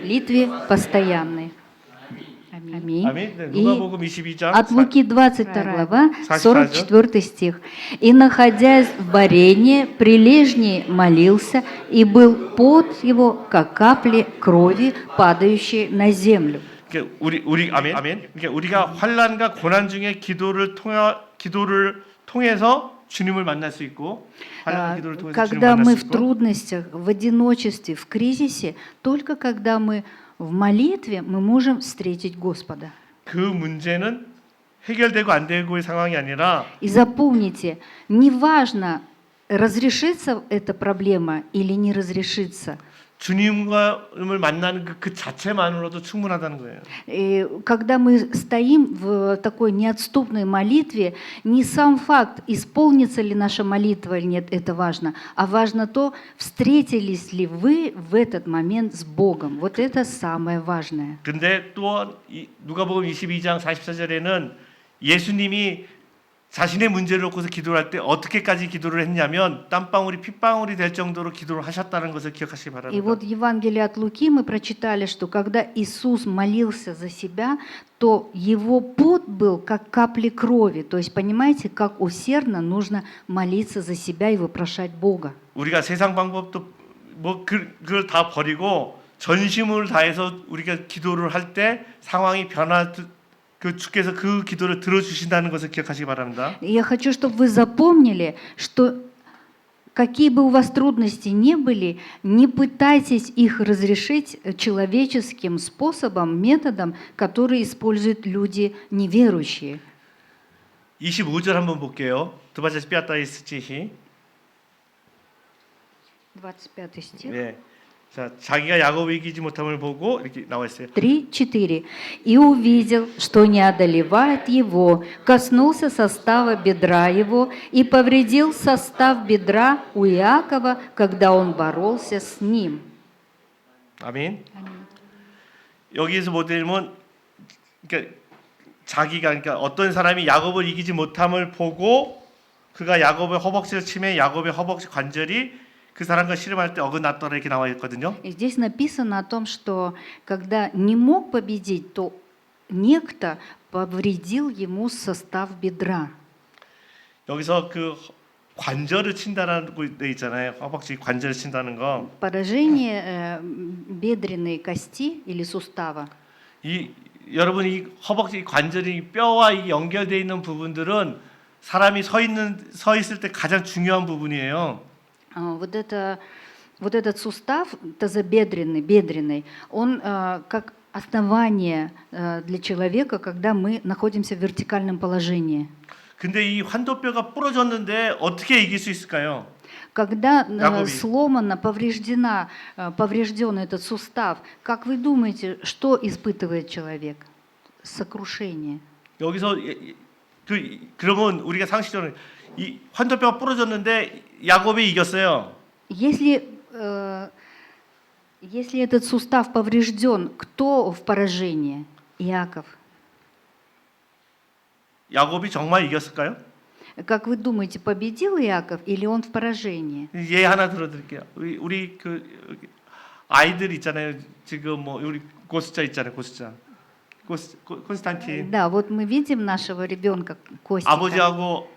молитве постоянной. Аминь. 아멘. 네, И 누가복음 22장 от Луки 22 глава, 44. 44 стих. «И, находясь в борении, прилежней молился, и был пот его, как капли крови, падающие на землю». 그러니까 우리 아멘. 그러니까 우리가 환난과 고난 중에 기도를 통해서 주님을 만날 수 있고 환난과 기도를 통해서 주님을 Когда 만날 мы 수 в 있고 трудностях, в одиночестве, в кризисе, только когда мы в молитве, мы можем встретить Господа. 그 문제는 해결되고 안 되고의 상황이 아니라 И запомните, неважно, разрешится эта проблема или не разрешится. 주님을 만나는 그 자체만으로도 충분하다는 거예요. И когда мы стоим в такой неотступной молитве, не сам факт, исполнится ли наша молитва или нет, это важно, а важно то, встретились ли вы в этот момент с Богом. Вот это самое важное. 근데 또 누가복음 22장 44절에는 예수님이 자신의 문제를 놓고서 기도를 할 때 어떻게까지 기도를 했냐면 땀방울이 핏방울이 될 정도로 기도를 하셨다는 것을 기억하시기 И 바랍니다. вот в Евангелии от Луки мы прочитали, что когда Иисус молился за себя, то его пот был как капли крови. То есть понимаете, как усердно нужно молиться за себя и вопрошать Бога. 우리가 세상 방법도 뭐 그걸 다 버리고 전심을 다해서 우리가 기도를 할 때 상황이 그 주께서 그 기도를 들어주신다는 것을 기억하시기 바랍니다. И я хочу, чтобы вы запомнили, что какие бы у вас трудности ни были, не пытайтесь их разрешить человеческим способом, методом, который используют люди неверующие. 25절 한번 볼게요. 두바제스 삐아따이스치히. 25 стих. 네. 자, 자기가 야곱을 이기지 못함을 보고 이렇게 나와 있어요. 3-4. «И увидел, что не одолевает его, коснулся состава бедра его и повредил состав бедра у Иакова, когда он боролся с ним». 아멘. 여기에서 보면 그러니까 그러니까 어떤 사람이 야곱을 이기지 못함을 보고 그가 야곱의 허벅지를 치매 야곱의 허벅지 관절이 그 사람과 씨름할 때 어긋났더라 이렇게 나와 있거든요. И здесь написано о том, что когда не мог победить, то некто повредил ему состав бедра. 여기서 그 관절을 친다는 거 있잖아요. 허벅지 관절을 친다는 거. Поражение бедренной кости или сустава. 이 여러분 이 허벅지 관절이 뼈와 이 연결되어 있는 부분들은 사람이 서 있을 때 가장 중요한 부분이에요. Вот этот сустав тазобедренный, он как основание для человека, когда мы находимся в вертикальном положении. 근데 이 환도뼈가 부러졌는데 어떻게 이길 수 있을까요? Когда 야곱이. сломана, поврежден этот сустав, как вы думаете, что испытывает человек? Сокрушение. 여기서 그러면 우리가 상식적으로 이 환도뼈가 부러졌는데 야곱이 이겼어요. Если этот сустав поврежден, кто в поражении? Иаков. 야곱이 정말 이겼을까요? Как вы думаете, победил Иаков или он в поражении? 예 하나 들어드릴게요. 우리 그 아이들 있잖아요. 지금 뭐 우리 고스자 있잖아요. 고스자. 콘스탄틴. Да, вот мы видим нашего ребенка Костика. 아버지하고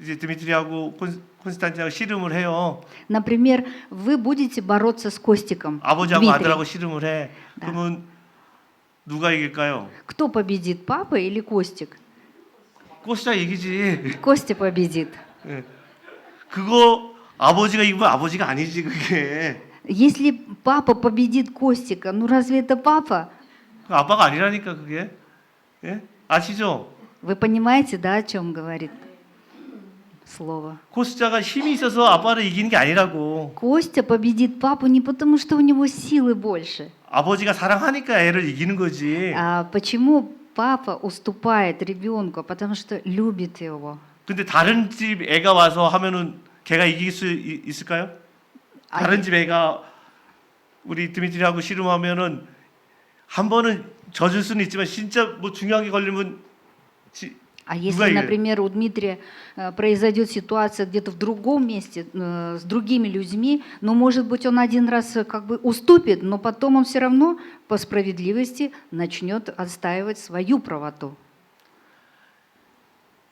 이제 드미트리하고 콘스탄틴하고 씨름을 해요. Например, вы будете бороться с Костиком. 아버지하고 Дмитрий. 아들하고 씨름을 해. Да. 그러면 누가 이길까요? Кто победит, папа или Костик? 고스자 이기지. Костя победит. 예. 그거 아버지가 이기면 아버지가 아니지 그게. Если папа победит Костика, ну разве это папа? 아빠가 아니라니까 그게. 예? 아시죠? Вы понимаете, да, о чем говорит слово? 고스자가 힘이 있어서 아빠를 이기는 게 아니라고. Костя победит папу не потому, что у него силы больше. 아버지가 사랑하니까 애를 이기는 거지. А почему папа уступает ребенку? Потому что любит его. 근데 다른 집 애가 와서 하면은 걔가 이길 수 있을까요? 다른 집 애가 우리 드미트리하고 씨름하면은 한 번은 져줄 수는 있지만 진짜 뭐 중요한 게 걸리면 А если, 누가 이겨요? например, у Дмитрия произойдет ситуация где-то в другом месте с другими людьми, но, может быть, он один раз как бы уступит, но потом он все равно по справедливости начнет отстаивать свою правоту.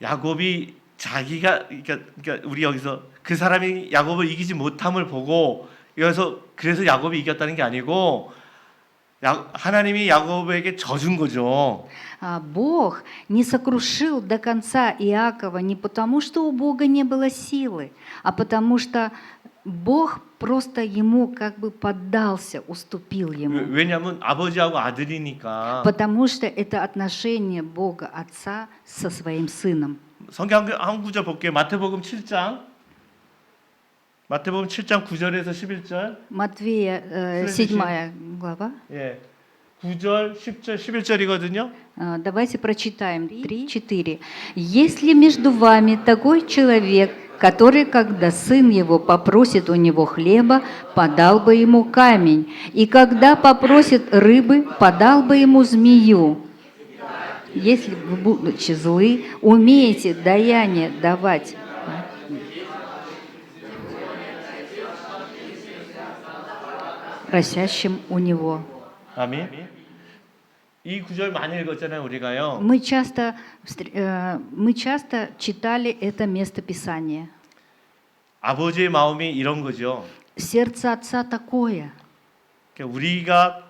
야곱이 자기가 그러니까 우리 여기서 그 사람이 야곱을 이기지 못함을 보고 그래서 야곱이 이겼다는 게 아니고 하나님이 야곱에게 져준 거죠. Бог не сокрушил до конца Иакова не потому, что у Бога не было силы, а потому что Бог просто ему как бы поддался, уступил ему. 왜냐하면 아버지하고 아들이니까. Потому что это отношение Бога Отца со своим Сыном. 성경 한 구절 볼게요. 마태복음 7장. 마태복음 7장 9절에서 11절. Матвея, Следующий. 7 глава. 예. 9절, 10절, 11절이거든요. Давайте прочитаем 3-4. «Если между вами такой человек, который, когда сын его попросит у него хлеба, подал бы ему камень, и когда попросит рыбы, подал бы ему змею. Если вы, будучи злы, умеете даяние давать просящим у него». 아멘. 이 구절 많이 읽었잖아요, 우리가요. Мы часто читали это местописание. 아버지의 마음이 이런 거죠. Сердце Отца такое. 그러니까 우리가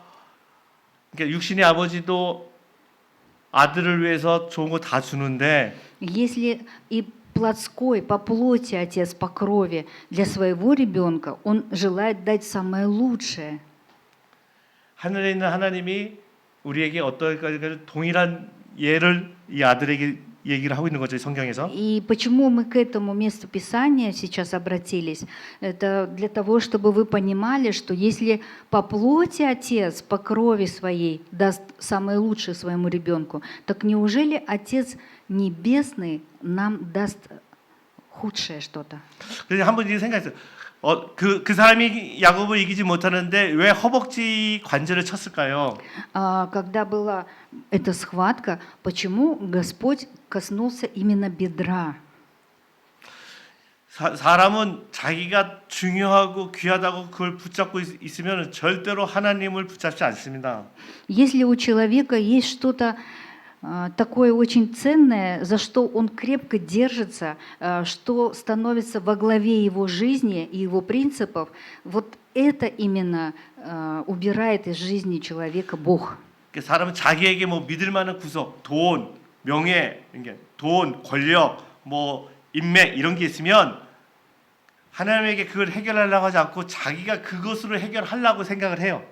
육신의 아버지도 아들을 위해서 좋은 거 다 주는데 Если и плотской, по плоти Отец, по крови для своего ребенка, Он желает дать самое лучшее. 하늘에 있는 하나님이 우리에게 어떨까 동일한 예를 이 아들에게 얘기를 하고 있는 거죠, 성경에서. И почему мы к этому месту Писания сейчас обратились? Это для того, чтобы вы понимали, что если по плоти Отец, по крови своей даст самое лучшее своему ребенку, так неужели Отец Небесный нам даст худшее что-то? 그래서 한번 이 생각했어요. 그 사람이 야곱을 이기지 못하는데 왜 허벅지 관절을 쳤을까요? Когда была эта схватка, почему Господь коснулся именно бедра? 사람은 자기가 중요하고 귀하다고 그걸 붙잡고 있으면 절대로 하나님을 붙잡지 않습니다. Если у человека есть что-то такое очень ценное, за что он крепко держится, что становится во главе его жизни и его принципов, вот это именно убирает из жизни человека Бог. 사람은 자기에게 뭐 믿을 만한 구석, 돈, 명예, 돈, 권력, 뭐 인맥 이런 게 있으면 하나님에게 그걸 해결하려고 하지 않고 자기가 그것으로 해결하려고 생각을 해요.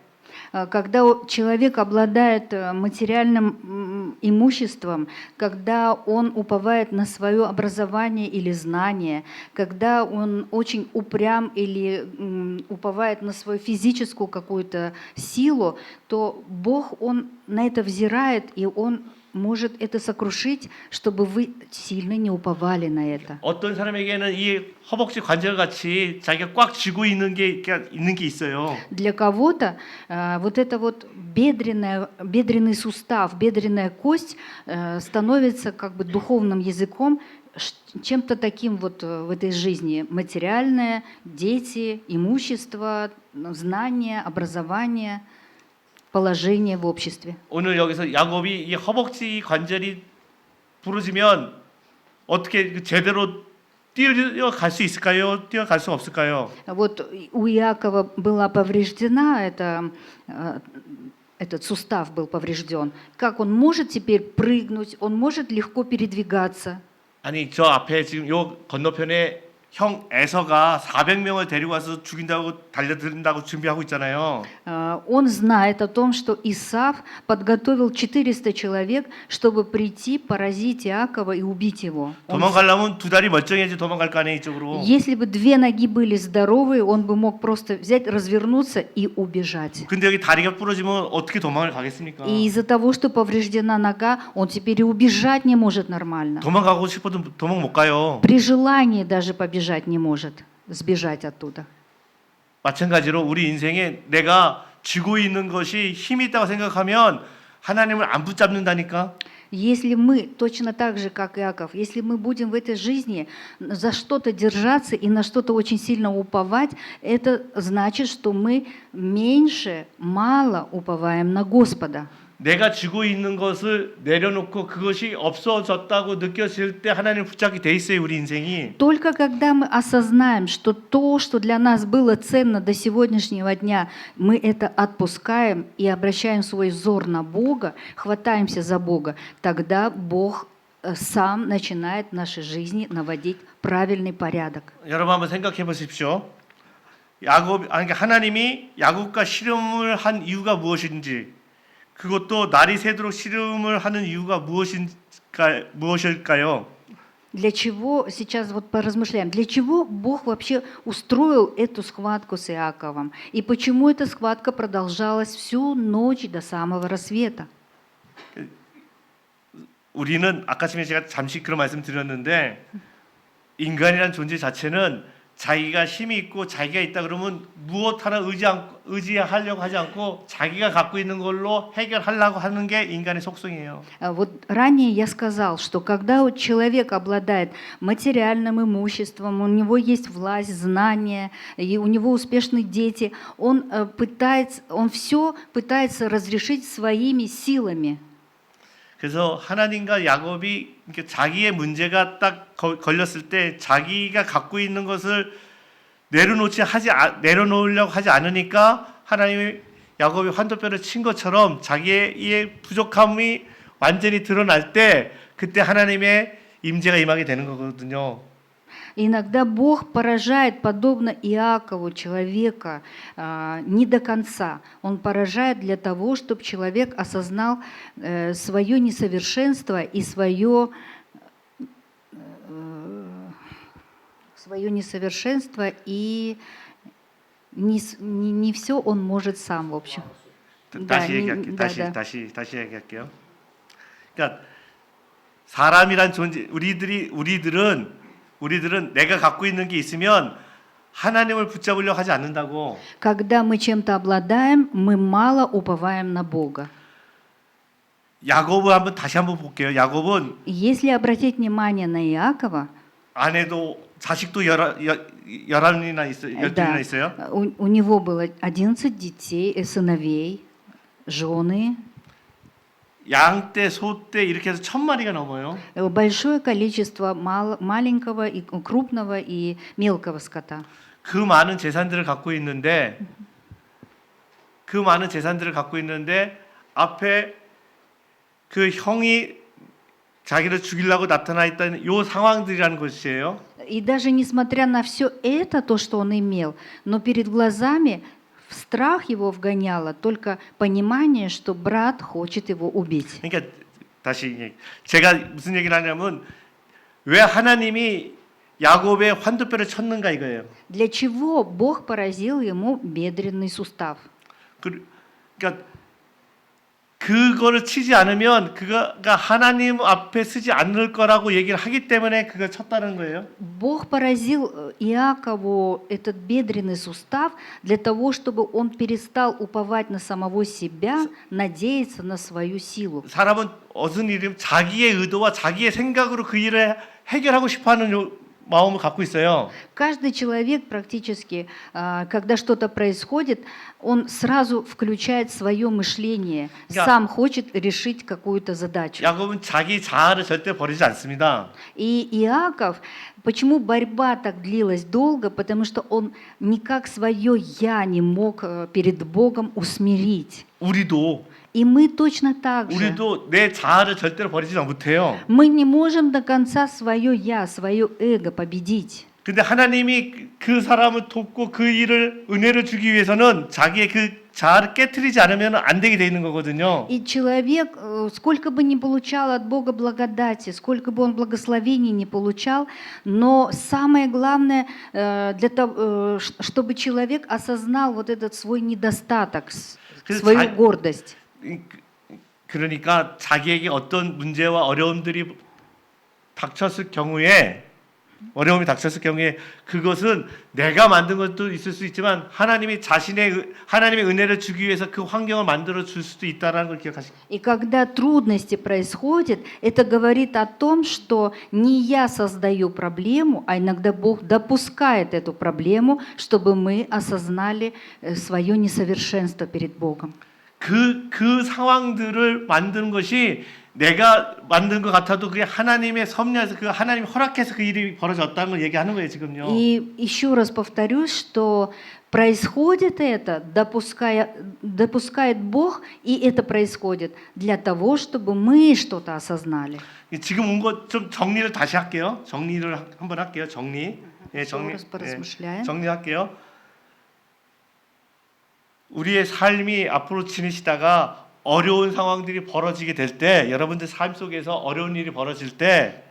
Когда человек обладает материальным имуществом, когда он уповает на свое образование или знание, когда он очень упрям или уповает на свою физическую какую-то силу, то Бог, Он на это взирает, и Он может это сокрушить, чтобы вы сильно не уповали на это. 어떤 사람에게는 이 허벅지 관절 같이 자기가 꽉 쥐고 있는 게 있어요. Для кого-то вот это вот бедренный сустав, бедренная кость становится как бы духовным языком, чем-то таким вот в этой жизни. Материальное, дети, имущество, знания, образование, положение в обществе. 오늘 여기서 야곱이 이 허벅지 관절이 부러지면 어떻게 제대로 뛰어갈 수 있을까요? 뛰어갈 수 없을까요? Вот у Иакова была повреждена этот сустав был поврежден. Как он может теперь прыгнуть? Он может легко передвигаться? 아니 저 앞에 지금 요 건너편에 형 에서가 400명을 데리고 와서 죽인다고 달려든다고 준비하고 있잖아요. Он знает о том, что Исав подготовил 400 человек, чтобы прийти, поразить Иакова и убить его. 도망가려면 두 다리 멀쩡해야지 도망갈 거 아니에요 이쪽으로. Если бы две ноги были здоровые, он бы мог просто взять, развернуться и убежать. 근데 여기 다리가 부러지면 어떻게 도망을 가겠습니까? И из-за того, что повреждена нога, он теперь и убежать не может нормально. 도망가고 싶어도 도망 못 가요. При желании даже побежать не может, сбежать оттуда. 마찬가지로 우리 인생에 내가 쥐고 있는 것이 힘이 있다고 생각하면 하나님을 안 붙잡는다니까. Если мы, точно так же, как Иаков, если мы будем в этой жизни за что-то держаться и на что-то очень сильно уповать, это значит, что мы мало уповаем на Господа. 내가 쥐고 있는 것을 내려놓고 그것이 없어졌다고 느껴질 때 하나님 붙잡게 돼 있어요 우리 인생이. Только когда мы осознаем, что то, что для нас было ценно до сегодняшнего дня, мы это отпускаем и обращаем свой взор на Бога, хватаемся за Бога, тогда Бог сам начинает в нашей жизни наводить правильный порядок. 여러분 한번 생각해 보십시오. 그러니까 하나님이 야곱과 씨름을 한 이유가 무엇인지, 그것도 날이 새도록 씨름을 하는 이유가 무엇일까요? Для чего, сейчас вот поразмышляем, для чего Бог вообще устроил эту схватку с Иаковом? И почему эта схватка продолжалась всю ночь до самого рассвета? 우리는 아까 전에 제가 잠시 그런 말씀 드렸는데, 인간이란 존재 자체는 자기가 힘이 있고 자기가 있다 그러면 무엇 하나 의지하려고 하지 않고 자기가 갖고 있는 걸로 해결하려고 하는 게 인간의 속성이에요. Вот ранее я сказал, что когда вот человек обладает материальным имуществом, у него есть власть, знания, и у него успешные дети, он все пытается разрешить своими силами. 그래서 하나님과 야곱이 이렇게 자기의 문제가 딱 걸렸을 때 자기가 갖고 있는 것을 내려놓으려고 하지 않으니까 하나님이 야곱이 환도뼈를 친 것처럼 자기의 부족함이 완전히 드러날 때 그때 하나님의 임재가 임하게 되는 거거든요. Иногда Бог поражает, подобно Иакову, человека не до конца. Он поражает для того, чтобы человек осознал свое несовершенство и свое несовершенство, и не все он может сам, в общем. 다시 얘기할게요. 그러니까 사람이란 존재, 우리들은 내가 갖고 있는 게 있으면 하나님을 붙잡으려고 하지 않는다고. Когда мы чем-то обладаем, мы мало уповаем на Бога. 야곱을 다시 한번 볼게요. 야곱은 Если обратить внимание на Иакова, 아내도 자식도 11이나 있어요. у него было 11 детей, сыновей, жены. 양떼, 소떼 이렇게 해서 1000마리가 넘어요. Большое количество маленького и крупного и мелкого скота. 그 많은 재산들을 갖고 있는데 앞에 그 형이 자기를 죽이려고 나타나 있다는 요 상황들이라는 것이에요. И даже несмотря на все это, то, что он имел, но перед глазами в страх его вгоняло только понимание, что брат хочет его убить. 그러니까 다시 제가 무슨 얘기를 하냐면 왜 하나님이 야곱의 환도뼈를 쳤는가 이거예요. Для чего Бог поразил ему бедренный сустав? 그러니까 그거를 치지 않으면 그가 하나님 앞에 쓰지 않을 거라고 얘기를 하기 때문에 그걸 쳤다는 거예요. Бог поразил Иакову этот бедренный сустав для того, чтобы он перестал уповать на самого себя, надеяться на свою силу. 사람은 어떤 일이면 자기의 의도와 자기의 생각으로 그 일을 해결하고 싶어하는 마음을 갖고 있어요. Каждый человек практически, когда что-то происходит, он сразу включает свое мышление, сам хочет решить какую-то задачу. 야곱은 자기 자아를 절대 버리지 않습니다. И Иаков, почему борьба так длилась долго? Потому что он никак свое «я» не мог перед Богом усмирить. 우리도 И мы точно так же. 우리도 내 자아를 절대로 버리지 못해요. Мы не можем до конца свое «я», свое эго победить. 근데 하나님이 그 사람을 돕고 그 일을 은혜를 주기 위해서는 자기의 그 자아를 깨트리지 않으면 안 되게 돼 있는 거거든요. И человек, сколько бы ни получал от Бога благодати, сколько бы он благословений не получал, но самое главное, для того, чтобы человек осознал вот этот свой недостаток, свою гордость. 그러니까 자기에게 어떤 문제와 어려움이 닥쳤을 경우에 그것은 내가 만든 것도 있을 수 있지만 하나님의 은혜를 주기 위해서 그 환경을 만들어 줄 수도 있다라는 걸 기억하시고. И когда трудности происходят, это говорит о том, что не я создаю проблему, а иногда Бог допускает эту проблему, чтобы мы осознали свое несовершенство перед Богом. 그 상황들을 만드는 것이 내가 만든 것 같아도 그게 하나님의 섭리에서 그 하나님이 허락해서 그 일이 벌어졌다는 걸 얘기하는 거예요 지금요. И еще раз повторюсь, что происходит это, допускает Бог, и это происходит для того, чтобы мы что-то осознали. 지금 온 것 좀 정리를 다시 할게요. 정리를 한번 할게요. 정리할게요. 우리의 삶이 앞으로 지내시다가 어려운 상황들이 벌어지게 될 때, 여러분들 삶 속에서 어려운 일이 벌어질 때,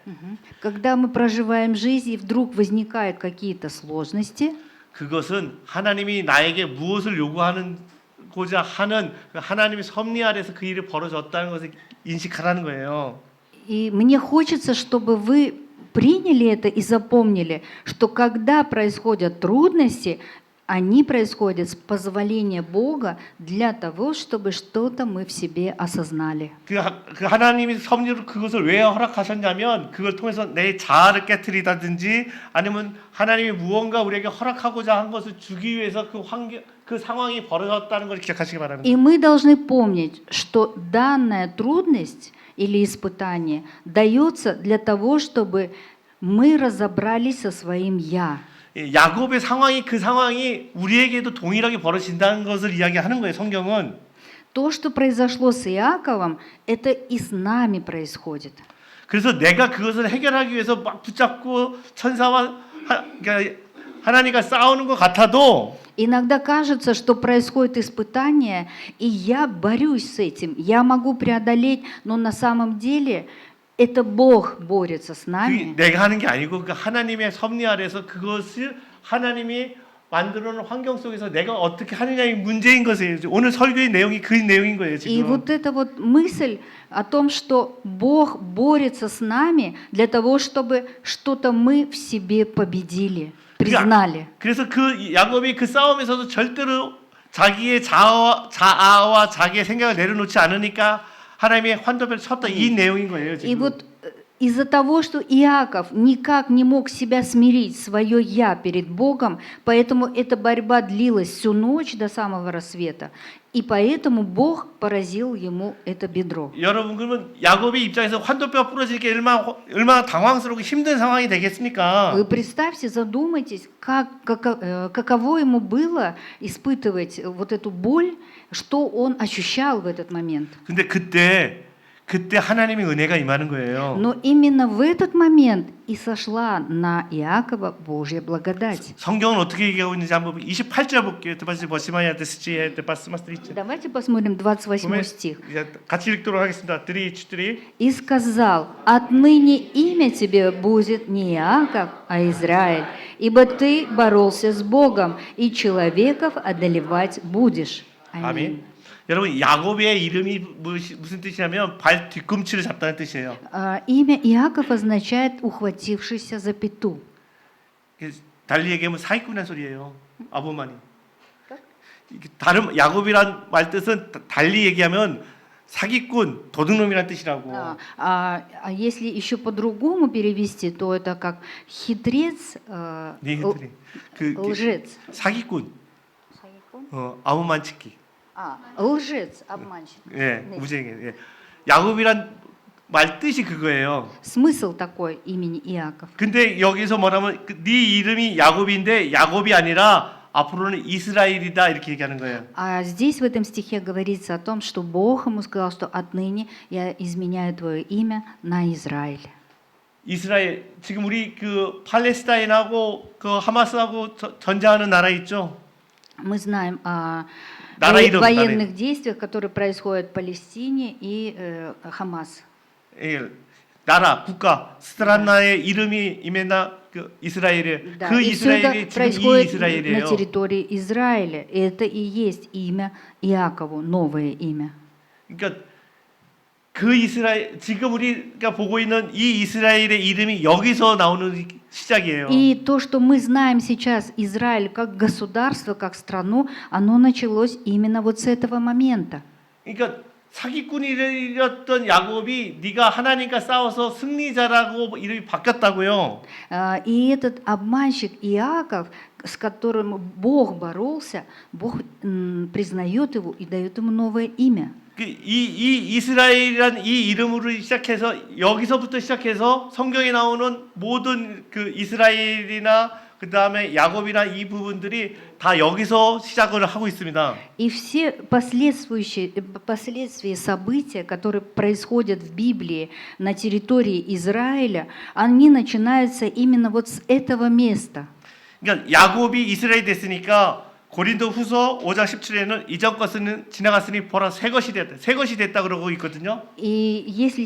Когда мы проживаем жизнь и вдруг возникают какие-то сложности, 그것은 하나님이 나에게 무엇을 요구하는고자 하는 하나님의 섭리 아래서 그 일이 벌어졌다는 것을 인식하라는 거예요. и мне хочется, чтобы вы приняли это и запомнили, что когда происходят трудности, они происходят с позволения Бога для того, чтобы что-то мы в себе осознали. 그 하나님이 섭리로 그것을 왜 허락하셨냐면 그걸 통해서 내 자아를 깨트리다든지 아니면 하나님이 무언가 우리에게 허락하고자 한 것을 주기 위해서 그 상황이 벌어졌다는 걸 기억하시기 바랍니다. И мы должны помнить, что данная трудность или испытание дается для того, чтобы мы разобрались со своим «я». 야곱의 상황이 그 상황이 우리에게도 동일하게 벌어진다는 것을 이야기하는 거예요. 성경은. То, что произошло с Иаковом, это и с нами происходит. 그래서 내가 그것을 해결하기 위해서 막 붙잡고 천사와 그러니까 하나님과 싸우는 것 같아도 Иногда кажется, что происходит испытание, и я борюсь с этим, я могу преодолеть, но на самом деле это Бог борется с нами. 내가 하는 게 아니고 그 하나님의 섭리 아래서 그것을 하나님이 만들어 놓은 환경 속에서 내가 어떻게 하느냐의 문제인 것이에요. 오늘 설교의 내용이 그 내용인 거예요, 지금. И вот эта вот мысль о том, что Бог борется с нами для того, чтобы что-то мы в себе победили, признали. 그래서 그 야곱이 그 싸움에서도 절대로 자기의 자아와 자기의 생각을 내려놓지 않으니까 하나님의 환도를 쳤다 이 내용인 거예요, И 지금. вот из-за того, что Иаков никак не мог себя смирить, свое «я» перед Богом, поэтому эта борьба длилась всю ночь до самого рассвета, и поэтому Бог поразил ему это бедро. 여러분 그러면 야곱의 입장에서 환도뼈가 부러지게 얼마나 당황스럽고 힘든 상황이 되겠습니까? Вы представьте, задумайтесь, каково ему было испытывать вот эту боль, что он ощущал в этот момент. 근데 그때 하나님의 은혜가 임하는 거예요. Но именно в этот момент и сошла на Иакова Божья благодать. 성경은 어떻게 얘기하고 있는지 한번 28절 볼게요. Давайте посмотрим 28 стих. 같이 읽도록 하겠습니다. 3, 4. «И сказал, отныне имя тебе будет не Иаков, а Израиль, ибо ты боролся с Богом, и человеков одолевать будешь». 아멘. 여러분 야곱의 이름이 무슨 뜻이냐면 발 뒤꿈치를 잡다는 뜻이에요. Имя Иаков означает ухватившийся за пяту. 달리 얘기하면 사기꾼이라는 소리예요. 아버마니. 다른 야곱이란 말 뜻은 달리 얘기하면 사기꾼, 도둑놈이란 뜻이라고. Если еще по-другому перевести, то это как хитрец, лжец. 사기꾼. 아무만치기. лжец, обманщик. 예, 무쟁이. 예. 야곱이란 말 뜻이 그거예요. Смысл такой имени Иаков. 근데 여기서 뭐라면 네 이름이 야곱인데 야곱이 아니라 앞으로는 이스라엘이다 이렇게 얘기하는 거예요. А здесь в этом стихе говорится о том, что Бог ему сказал, что отныне я изменяю твое имя на Израиль. 이스라엘 지금 우리 그 팔레스타인하고 그 하마스하고 전쟁하는 나라 있죠. Мы знаем о 나라 военных действиях, которые происходят в Палестине и Хамас. 예, 나라 국가 스트란나의 이름이 이메나 그 이스라엘에 Да, 그 и все это 이스라엘이 지금 이 происходит на 이스라엘이에요. территории Израиля. И это и есть имя Иакову, новое имя. 그러니까 그 이스라엘 지금 우리가 보고 있는 이 이스라엘의 이름이 여기서 나오는 시작이에요. И то, что мы знаем сейчас Израиль как государство, как страну, оно началось именно вот с этого момента. 그러니까 사기꾼이었던 야곱이 네가 하나님과 싸워서 승리자라고 이름이 바뀌었다고요. И этот обманщик Иаков, с которым Бог боролся, Бог признает его и дает ему новое имя. 이 이스라엘이란 이 이름으로 시작해서 여기서부터 시작해서 성경에 나오는 모든 그 이스라엘이나 그 다음에 야곱이나 이 부분들이 다 여기서 시작을 하고 있습니다. И все последствия события, которые происходят в Библии на территории Израиля, они начинаются именно вот с этого места. 그러니까 야곱이 이스라엘이 됐으니까 고린도후서 5장 17에는 이전 것은 지나갔으니 보라 새 것이 됐다. 새 것이 됐다 그러고 있거든요. И если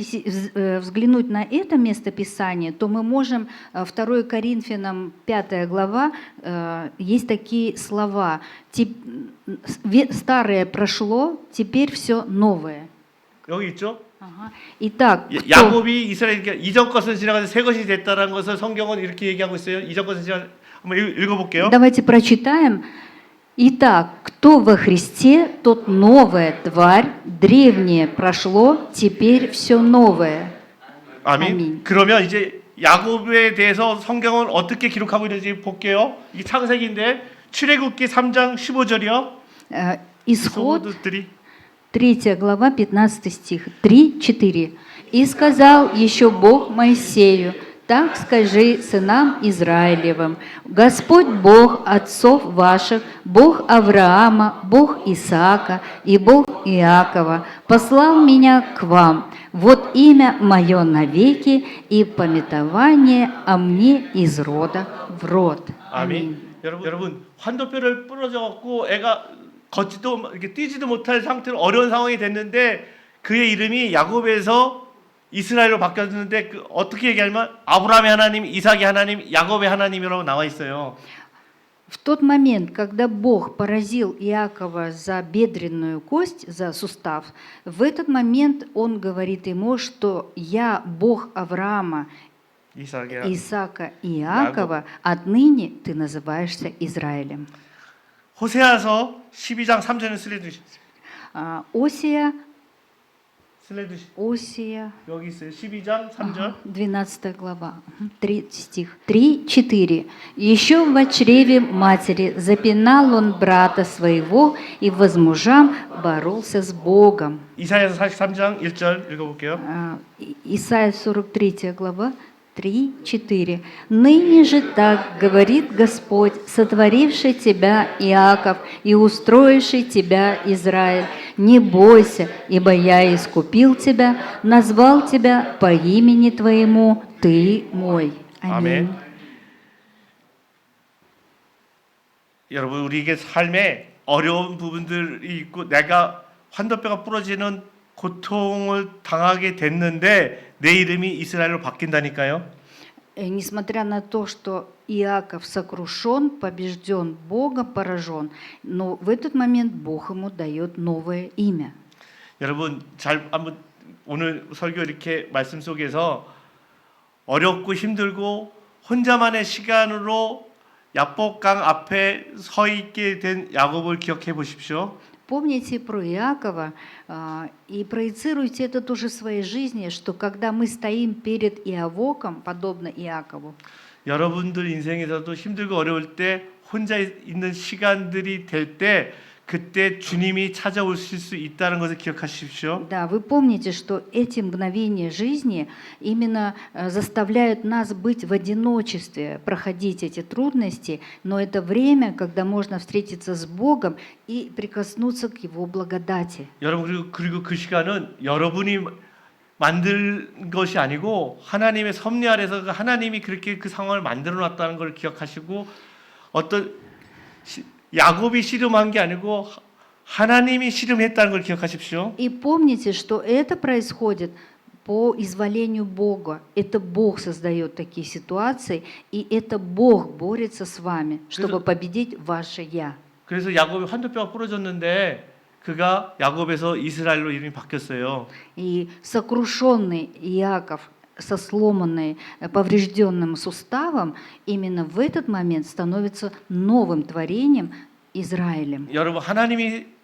взглянуть на это место Писания, то мы можем, 2 Коринфянам 5 глава, есть такие слова: «Старое прошло, теперь все новое». 여기 있죠. Ага. Итак, 야곱이 이스라엘에게 이전 것은 지나가서 새 것이 됐다라는 것을 성경은 이렇게 얘기하고 있어요. 이전 것은 지나 한번 읽어볼게요. давайте прочитаем. Итак, кто во Христе, тот новая тварь, древнее прошло, теперь все новое. 아멘. 아멘. 그러면 이제 야곱에 대해서 성경은 어떻게 기록하고 있는지 볼게요. 이게 창세기인데 출애굽기 3장 15절이요. Исход, 소도들이 3 глава, 15 стих, 3-4. «И сказал еще Бог Моисею, так скажи сынам Израилевым: Господь Бог отцов ваших, Бог Авраама, Бог Исаака и Бог Иакова, послал меня к вам. Вот имя мое навеки и памятование о мне из рода в род». 아멘. 여러분 환도뼈를 부러져 갖고 애가 걷지도 이렇게 뛰지도 못할 상태로 어려운 상황이 됐는데 그의 이름이 야곱에서 이스라엘로 바뀌었는데 어떻게 얘기하면 아브라함의 하나님, 이삭의 하나님, 야곱의 하나님이라고 나와 있어요. В тот момент, когда Бог поразил Иакова за бедренную кость, за сустав, в этот момент Он говорит ему, что «Я Бог Авраама, Исаака и Иакова, отныне ты называешься Израилем». 호세아서 12장 3절은 슬레드 Осия, Осия 여기 있어요. 12장 3절. 12 глава, 3 стих. 3-4. «Еще в чреве матери запинал он брата своего и возмужам боролся с Богом». 이사야서 43장 1절 읽어볼게요. Исайя 43 глава, 3-4. «Ныне же так говорит Господь, сотворивший тебя, Иаков, и устроивший тебя, Израиль. Не бойся, ибо я искупил тебя, назвал тебя по имени твоему, ты мой». Аминь. 여러분 우리에게 삶에 어려운 부분들이 있고 내가 환도뼈가 부러지는 고통을 당하게 됐는데 내 이름이 이스라엘로 바뀐다니까요. Несмотря на то, что Иаков сокрушен, побежден, Богом поражен, но в этот момент Бог ему дает новое имя. 여러분 잘 한번 오늘 설교 이렇게 말씀 속에서 어렵고 힘들고 혼자만의 시간으로 야복강 앞에 서 있게 된 야곱을 기억해 보십시오. Помните про Иакова и проецируйте это тоже в своей жизни, что когда мы стоим перед Иавоком, подобно Иакову, 여러분들 인생에서도 힘들고 어려울 때 혼자 있는 시간들이 될 때 그때 주님이 찾아오실 수 있다는 것을 기억하십시오. да, вы помните, что эти мгновения жизни именно заставляют нас быть в одиночестве, проходить эти трудности, но это время, когда можно встретиться с Богом и прикоснуться к Его благодати. 여러분 그리고 그 시간은 여러분이 만든 것이 아니고 하나님의 섭리 아래서 하나님이 그렇게 그 상황을 만들어 놨다는 걸 기억하시고 어떤 야곱이 씨름한 게 아니고 하나님이 씨름했다는 걸 기억하십시오. И помните, что это происходит по изволению Бога. Это Бог создает такие ситуации, и это Бог борется с вами, чтобы победить ваше «я». 그래서 야곱이 환도뼈가 부러졌는데 그가 야곱에서 이스라엘로 이름이 바뀌었어요. И сокрушенный Иаков со сломанной, поврежденным суставом, именно в этот момент становится новым творением Израилем. 여러분 하나님이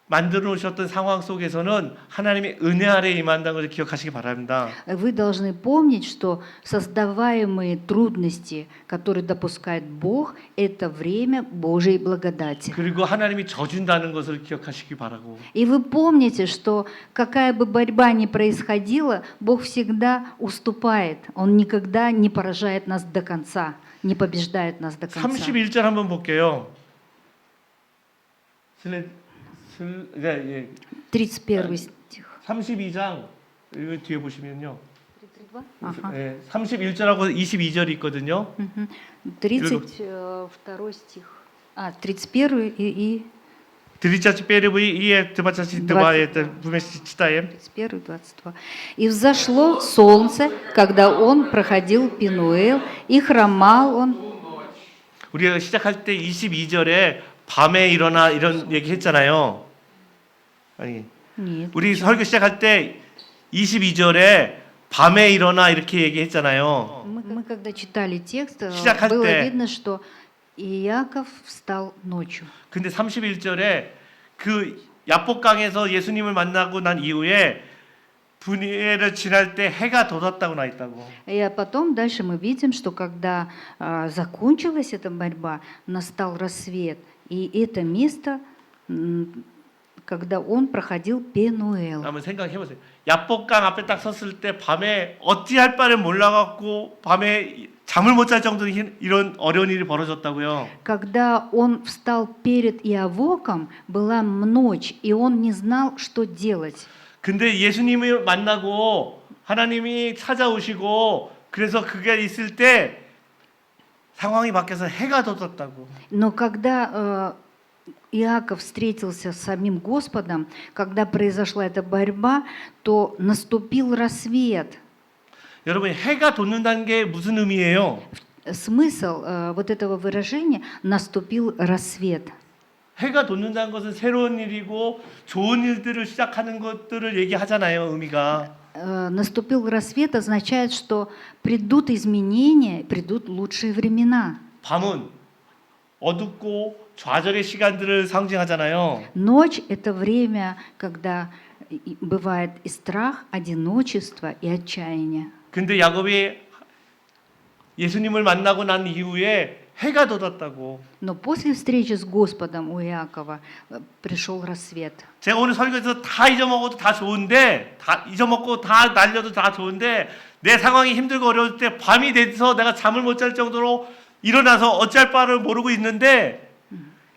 만들어 놓으셨던 상황 속에서는 하나님의 은혜 아래에 임한다는 것을 기억하시기 바랍니다. Вы должны помнить, что создаваемые трудности, которые допускает Бог, это время Божьей благодати. 그리고 하나님이 져준다는 것을 기억하시기 바라고. И вы помните, что какая бы борьба ни происходила, Бог всегда уступает. Он никогда не поражает нас до конца, не побеждает нас до конца. 31절 한번 볼게요. 31 стих. 32장 이거 뒤에 보시면요. 32? Ага. 네, 31절하고 22절이 있거든요. 32 стих. 31 и 드리차치 베르브이 이에 드바차치 드바에 부메시 читаем. 31, 22. «И взошло солнце, когда он проходил Пенуэл, и хромал он». 우리가 시작할 때 22절에 밤에 일어나 이런 얘기 했잖아요. 아니, Нет. 우리 설교 시작할 때 22절에 밤에 일어나 이렇게 얘기했잖아요. Мы когда читали текст, 시작할 было 때. видно, что Иаков встал ночью. 근데 31절에 그 야복강에서 예수님을 만나고 난 이후에 분해를 지날 때 해가 돋았다고 나 있다고. И потом дальше мы видим, что когда закончилась эта борьба, настал рассвет. И это место, когда он проходил Пенуэл. 한번 생각해 보세요. 야복강 앞에 딱 섰을 때 밤에 어찌할 바를 몰라갖고 밤에 잠을 못 잘 정도로 이런 어려운 일이 벌어졌다고요. Когда он встал перед Иавоком, была ночь, и он не знал, что делать. 근데 예수님을 만나고 하나님이 찾아오시고 그래서 그게 있을 때 상황이 바뀌어서 해가 돋았다고. Но когда Иаков встретился с самим Господом, когда произошла эта борьба, то наступил рассвет. 여러분 해가 돋는다는 게 무슨 의미예요? Смысл вот этого выражения «наступил рассвет». 해가 돋는다는 것은 새로운 일이고 좋은 일들을 시작하는 것들을 얘기하잖아요. 의미가. Наступил рассвет означает, что придут изменения, придут лучшие времена. 밤은 어둡고 좌절의 시간들을 상징하잖아요. Ночь – это время, когда бывает и страх, одиночество, и отчаяние. 근데 야곱이 예수님을 만나고 난 이후에 해가 돋았다고. Но после встречи с Господом у Иакова пришел рассвет. 제가 오늘 설교에서 다 잊어먹어도 다 좋은데, 다 잊어먹고 다 날려도 다 좋은데 내 상황이 힘들고 어려울 때 밤이 돼서 내가 잠을 못 잘 정도로 일어나서 어찌할 바를 모르고 있는데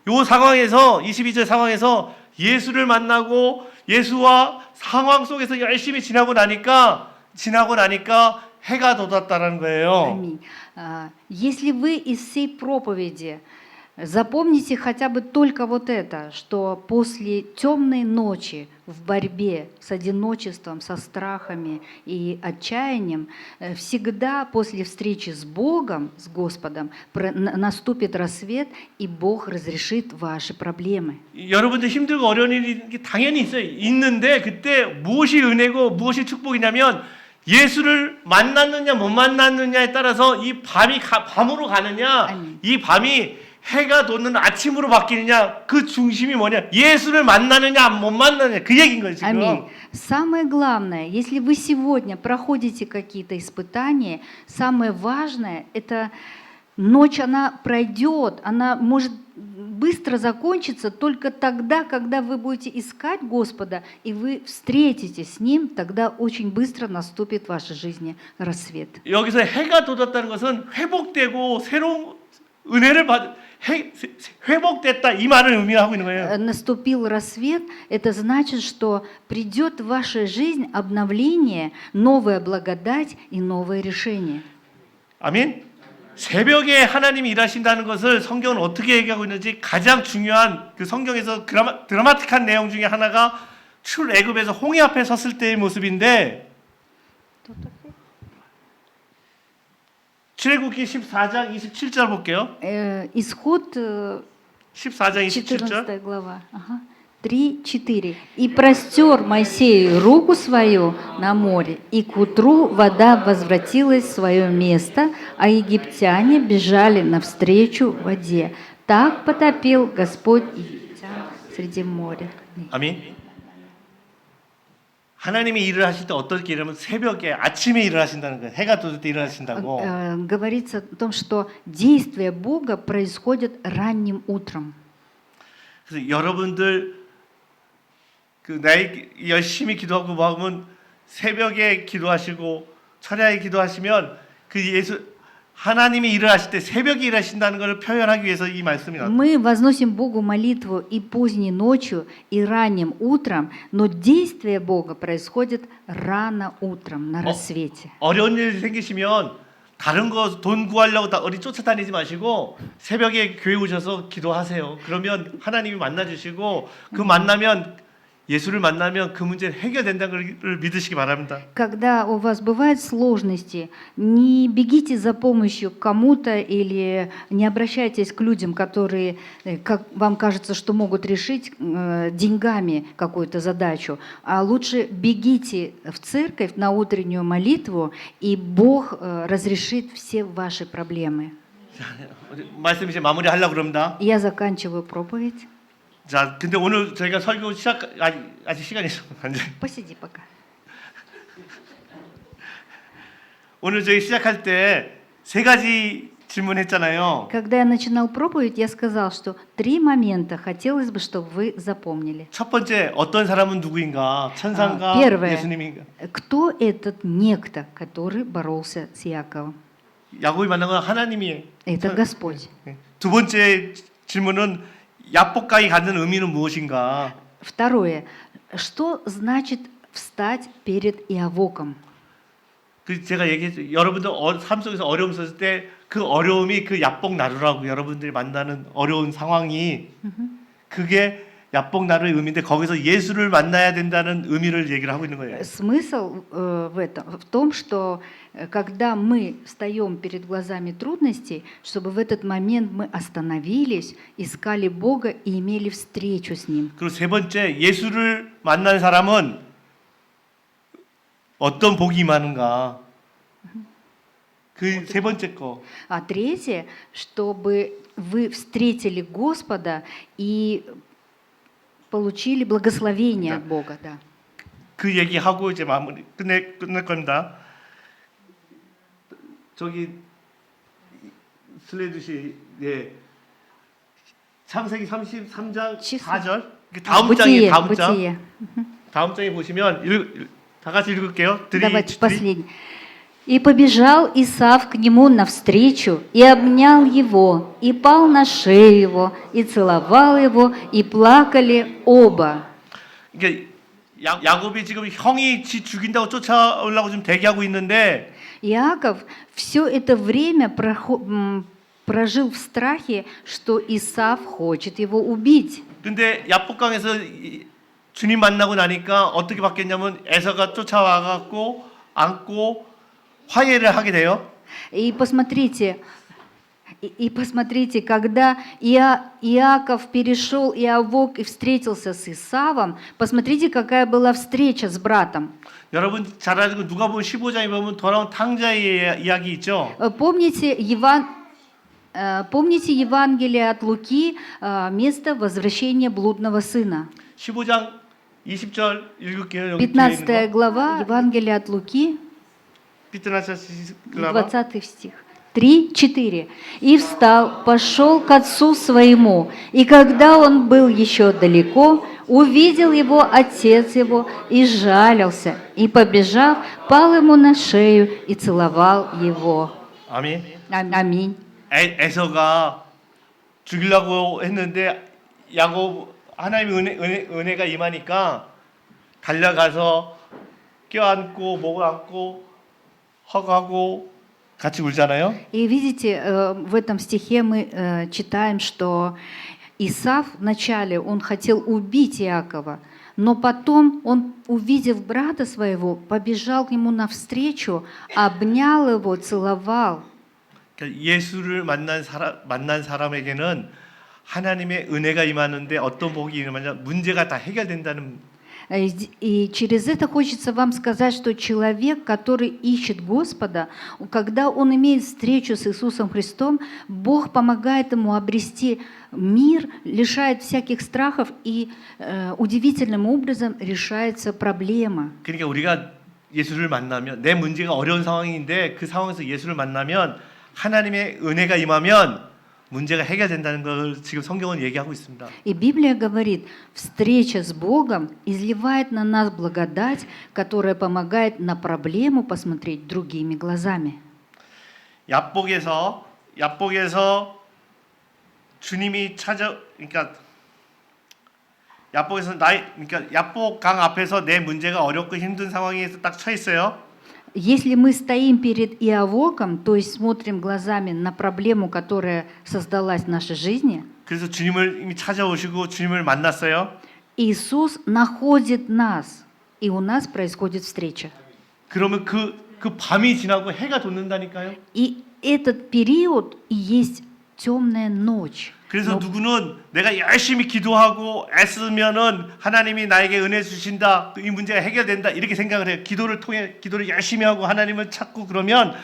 요 상황에서 22절 상황에서 예수를 만나고 예수와 상황 속에서 열심히 지나고 나니까 해가 돋았다는 거예요. Аминь. Если вы из всей проповеди запомните хотя бы только вот это, что после темной ночи в борьбе с одиночеством, со страхами и отчаянием, всегда после встречи с Богом, с Господом, наступит рассвет, и Бог разрешит ваши проблемы. 여러분들 힘들고 어려운 일이 당연히 있어요. 있는데 그때 무엇이 은혜고 무엇이 축복이냐면 예수를 만났느냐 못 만났느냐에 따라서 이 밤이 밤으로 가느냐, 아니. 이 밤이 해가 돋는 아침으로 바뀌느냐, 그 중심이 뭐냐? 예수를 만나느냐 못 만나느냐 그 얘기인 거예요 지금. Аминь. Самое главное, если вы сегодня проходите какие-то испытания, самое важное – это ночь, она пройдет, она может быстро закончиться только тогда, когда вы будете искать Господа, и вы встретитесь с Ним, тогда очень быстро наступит в вашей жизни рассвет. 여기서 해가 돋았다는 것은 회복되고 새로운 은혜를 회복됐다 이 말을 의미하고 있는 거예요. Наступил рассвет, это значит, что придет в вашу жизнь обновление, новая благодать и новое решение. 아멘. 새벽에 하나님이 일하신다는 것을 성경은 어떻게 얘기하고 있는지 가장 중요한 그 성경에서 드라마틱한 내용 중에 하나가 출애굽에서 홍해 앞에 섰을 때의 모습인데 출애굽기 14장 27절 볼게요. Исход 14장 27절. 14 глава. 3-4. «И простер Моисей руку свою на море, и к утру вода возвратилась в свое место, а египтяне бежали навстречу воде. Так потопил Господь египтян среди моря». 아멘. 하나님이 일을 하실 때 어떻게 일하면 새벽에 아침에 일을 하신다는 거예요. 해가 돋을 때 일하신다고. Говорится о том, что действие Бога происходит ранним утром. 그래서 여러분들 그 나이 열심히 기도하고 마음은 새벽에 기도하시고 철야에 기도하시면 그 예수 하나님이 일을 하실 때 새벽에 일하신다는 것을 표현하기 위해서 이 말씀이 나왔어요. Мы возносим Богу молитву и поздней ночью, и ранним утром, но действие Бога происходит рано утром, на рассвете. 어려운 일 생기시면 다른 거 돈 구하려고 다 어디 쫓아다니지 마시고 새벽에 교회 오셔서 기도하세요. 그러면 하나님이 만나 주시고 그 만나면 예수를 만나면 그 문제는 해결된다는 걸 믿으시기 바랍니다. Когда у вас бывают сложности, не бегите за помощью к кому-то или не обращайтесь к людям, которые, как вам кажется, что могут решить деньгами какую-то задачу, а лучше бегите в церковь на утреннюю молитву, и Бог разрешит все ваши проблемы. 말씀 이제 마무리하려고 그럽니다. Я заканчиваю проповедь. 자, 근데 오늘 저희가 설교 아직 시간이 있어. Посиди пока. 오늘 저희 시작할 때 세 가지 질문했잖아요. Когда я начинал проповедь, я сказал, что 3 момента хотелось бы, чтобы вы запомнили. 첫 번째, 어떤 사람은 누구인가? 천상가, первое. 예수님인가? Кто этот некто, который боролся с Яковом? 야곱이 만난 건 하나님이에요. Это Господь. 두 번째 질문은 야복강이 갖는 의미는 무엇인가? Второе. Что значит встать перед Иовоком? 그 제가 얘기했죠. 여러분들 삶 속에서 어려움 있을 때 그 어려움이 그 야복 나루라고 여러분들이 만나는 어려운 상황이 그게 야복 나루의 의미인데 거기서 예수를 만나야 된다는 의미를 얘기를 하고 있는 거예요. Смысл в том, что когда мы встаем перед глазами трудностей, чтобы в этот момент мы остановились, искали Бога и имели встречу с Ним. 그리고 세 번째, 예수를 만난 사람은 어떤 복이 임하는가? 그 세 번째 거. А третье, чтобы вы встретили Господа и получили благословение от Бога. Да. 그 얘기하고 이제 마무리 끝낼 겁니다. 저기 슬레이드시 예. 창세기 33장 4절. 다음 장이 다음 장. Бытие. 다음 장에 보시면 다 같이 읽을게요. Давайте последний. «И побежал Исав к нему навстречу, и обнял его, и пал на шею его, и целовал его, и плакали оба». 이게 야곱이 지금 형이 지 죽인다고 쫓아오려고 지금 대기하고 있는데 Иаков все это время прожил в страхе, что Исав хочет его убить. 근데 야복강에서 주님 만나고 나니까 어떻게 바뀌었냐면 에서가 쫓아와 갖고 안고 화해를 하게 돼요. И посмотрите, когда Иаков перешел Иовок и встретился с Исавом, посмотрите, какая была встреча с братом. 여러분 잘 알고 누가복음 15장에 보면 돌아온 탕자의 이야기 있죠. Помните Евангелие от Луки, место возвращения блудного сына? 15장 20절 읽을게요. 여기 뒤에 있는 15 глава Евангелия от Луки, 15 глава. 20 стих. 3-4. «И встал, пошел к отцу своему, и когда он был еще далеко, увидел его отец его и жалился, и, побежав, пал ему на шею и целовал его». 아멘. Аминь. 에서가 죽이려고 했는데 야곱 하나님의 은혜가 임하니까 달려가서 껴안고 목을 안고 허가고 같이 울잖아요. И видите, в этом стихе мы читаем, что Исав вначале он хотел убить Иакова, но потом он, увидев брата своего, побежал к нему навстречу, обнял его, целовал. 예수를 만난 사람에게는 하나님의 은혜가 임하는데 어떤 복이 임하냐 문제가 다 해결된다는. И через это хочется вам сказать, что человек, который ищет Господа, когда он имеет встречу с Иисусом Христом, Бог помогает ему обрести мир, лишает всяких страхов, и удивительным образом решается проблема. 그러니까 우리가 예수를 만나면 내 문제가 어려운 상황인데 그 상황에서 예수를 만나면 하나님의 은혜가 임하면 문제가 해결된다는 걸 지금 성경은 얘기하고 있습니다. И Библия говорит, встреча с Богом изливает на нас благодать, которая помогает на проблему посмотреть другими глазами. 야복에서 주님이 그러니까 야복에서 그러니까 야복강 앞에서 내 문제가 어렵고 힘든 상황에서 딱 처 있어요. Если мы стоим перед Иовоком, то есть смотрим глазами на проблему, которая создалась в нашей жизни, 그래서 주님을 이미 찾아오시고 주님을 만났어요. Иисус находит нас, и у нас происходит встреча. 그러면 그 밤이 지나고 해가 돋는다니까요. И этот период и есть темная ночь. 그래서 누구는 내가 열심히 기도하고 애쓰면은 하나님이 나에게 은혜 주신다, 이 문제가 해결된다 이렇게 생각을 해요. 기도를 열심히 하고 하나님을 찾고 그러면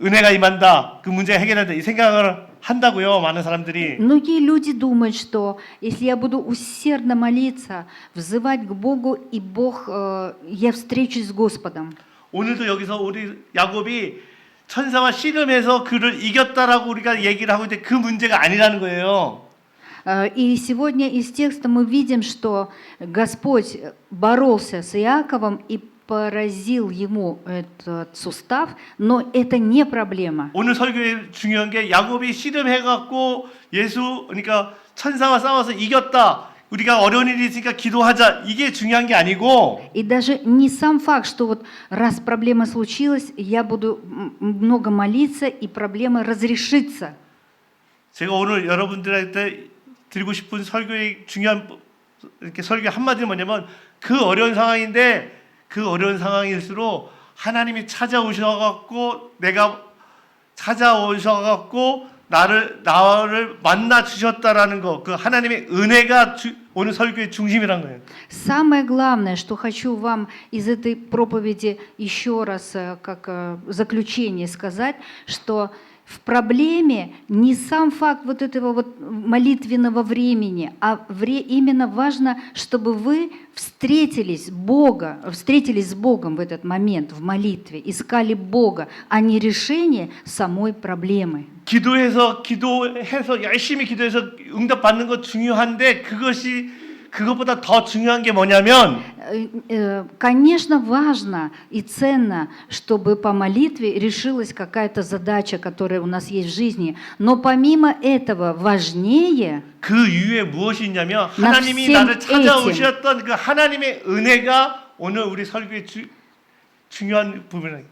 은혜가 임한다, 그 문제가 해결된다 이 생각을 한다고요. 많은 사람들이. Многие люди думают, что если я буду усердно молиться, взывать к Богу, и Бог, я встречусь с Господом. 오늘도 여기서 우리 야곱이 천사와 씨름해서 그를 이겼다라고 우리가 얘기를 하고 있는데 그 문제가 아니라는 거예요. И сегодня из текста мы видим, что Господь боролся с Иаковом и поразил ему этот сустав, но это не проблема. 오늘 설교에 중요한 게 야곱이 씨름해갖고 그러니까 천사와 싸워서 이겼다. 우리가 어려운 일이 있으니까 기도하자. 이게 중요한 게 아니고. И даже не сам факт, что вот раз проблема случилась, я буду много молиться, и проблема разрешится. 제가 오늘 여러분들한테 드리고 싶은 설교의 중요한 이렇게 설교 한마디는 뭐냐면 그 어려운 상황인데 그 어려운 상황일수록 하나님이 찾아오셔갖고 나를 만나 주셨다라는 거, 그 하나님의 은혜가 오늘 설교의 중심이란 거예요. Самое главное, что хочу вам из этой проповеди еще раз как заключение сказать, что в проблеме не сам факт вот этого вот молитвенного времени, а именно важно, чтобы вы встретились с Богом в этот момент, в молитве, искали Бога, а не решение самой проблемы. 기도해서 열심히 기도해서 응답 받는 거 중요한데 그것보다 더 중요한 게 뭐냐면 Конечно, важно и ценно, чтобы по молитве решилась какая-то задача, которая у нас есть в жизни. Но помимо этого важнее 그 이유에 무엇이 있냐면 하나님이 나를 찾아오셨던 그 하나님의 은혜가 오늘 우리 설교의 중요한 부분이에요.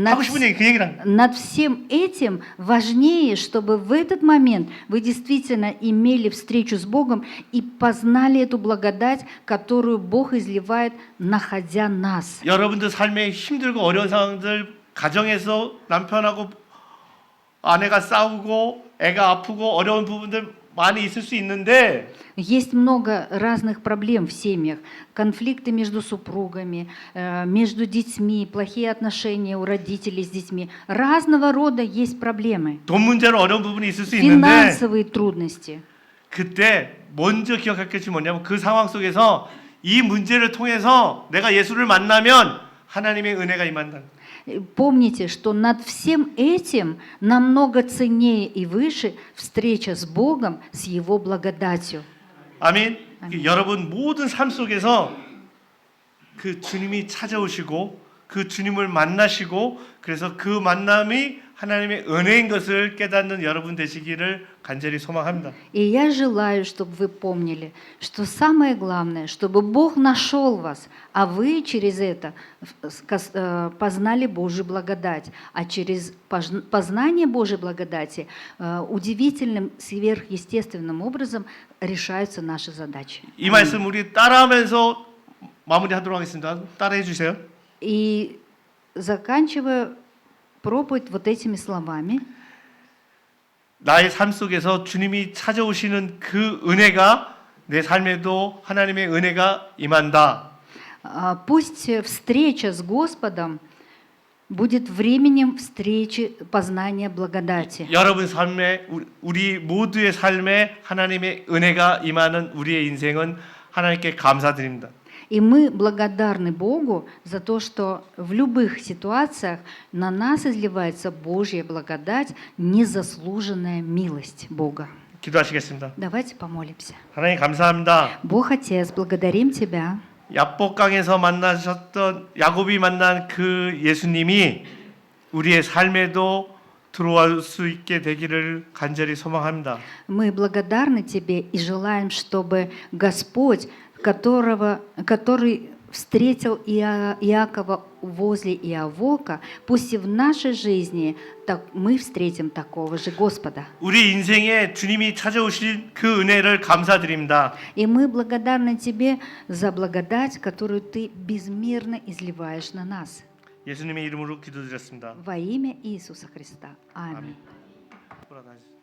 하고 싶은 얘기 그 얘기란 거예요. Над всем этим важнее, чтобы в этот момент вы действительно имели встречу с Богом и познали эту благодать, которую Бог изливает, находя нас. 여러분들 삶에 힘들고 어려운 상황들, 가정에서 남편하고 아내가 싸우고 애가 아프고 어려운 부분들 많이 있을 수 있는데 Есть много разных проблем в семьях, конфликты между супругами, между детьми, плохие отношения у родителей с детьми. Разного рода есть проблемы. 돈 문제로 어려운 부분이 있을 수 있는데 Финансовые трудности. 그때 먼저 기억할 것이 뭐냐면 그 상황 속에서 이 문제를 통해서 내가 예수를 만나면 하나님의 은혜가 임한다. Помните, что над всем этим намного ценнее и выше встреча с Богом, с Его благодатью. 아멘. 여러분 모든 삶 속에서 그 주님이 찾아오시고 그 주님을 만나시고 그래서 그 만남이 하나님의 은혜인 것을 깨닫는 여러분 되시기를 간절히 소망합니다. И я желаю, чтобы вы помнили, что самое главное, чтобы Бог нашел вас, а вы через это познали Божью благодать. А через познание Божьей благодати удивительным, сверхъестественным образом решаются наши задачи. 이 말씀 우리 따라하면서 마무리하도록 하겠습니다. 따라해 주세요. И заканчивая проповедь вот этими словами. 나의 삶 속에서 주님이 찾아오시는 그 은혜가 내 삶에도 하나님의 은혜가 임한다. Пусть встреча с Господом будет временем встречи познания благодати. 여러분 삶에 우리 모두의 삶에 하나님의 은혜가 임하는 우리의 인생은 하나님께 감사드립니다. И мы благодарны Богу за то, что в любых ситуациях на нас изливается Божья благодать, незаслуженная милость Бога. 기도하시겠습니다. Давайте помолимся. 하나님 감사합니다. Бог Отец, благодарим Тебя. 야복강에서 만나셨던 야곱이 만난 그 예수님이 우리의 삶에도 들어올 수 있게 되기를 간절히 소망합니다. Мы благодарны Тебе и желаем, чтобы Господь, который встретил Иакова возле Иавока, пусть и в нашей жизни мы встретим такого же Господа. 우리 인생에 주님이 찾아오실 그 은혜를 감사드립니다. И мы благодарны Тебе за благодать, которую Ты безмерно изливаешь на нас. 예수님의 이름으로 기도드렸습니다. Во имя Иисуса Христа. Аминь. 돌아가시.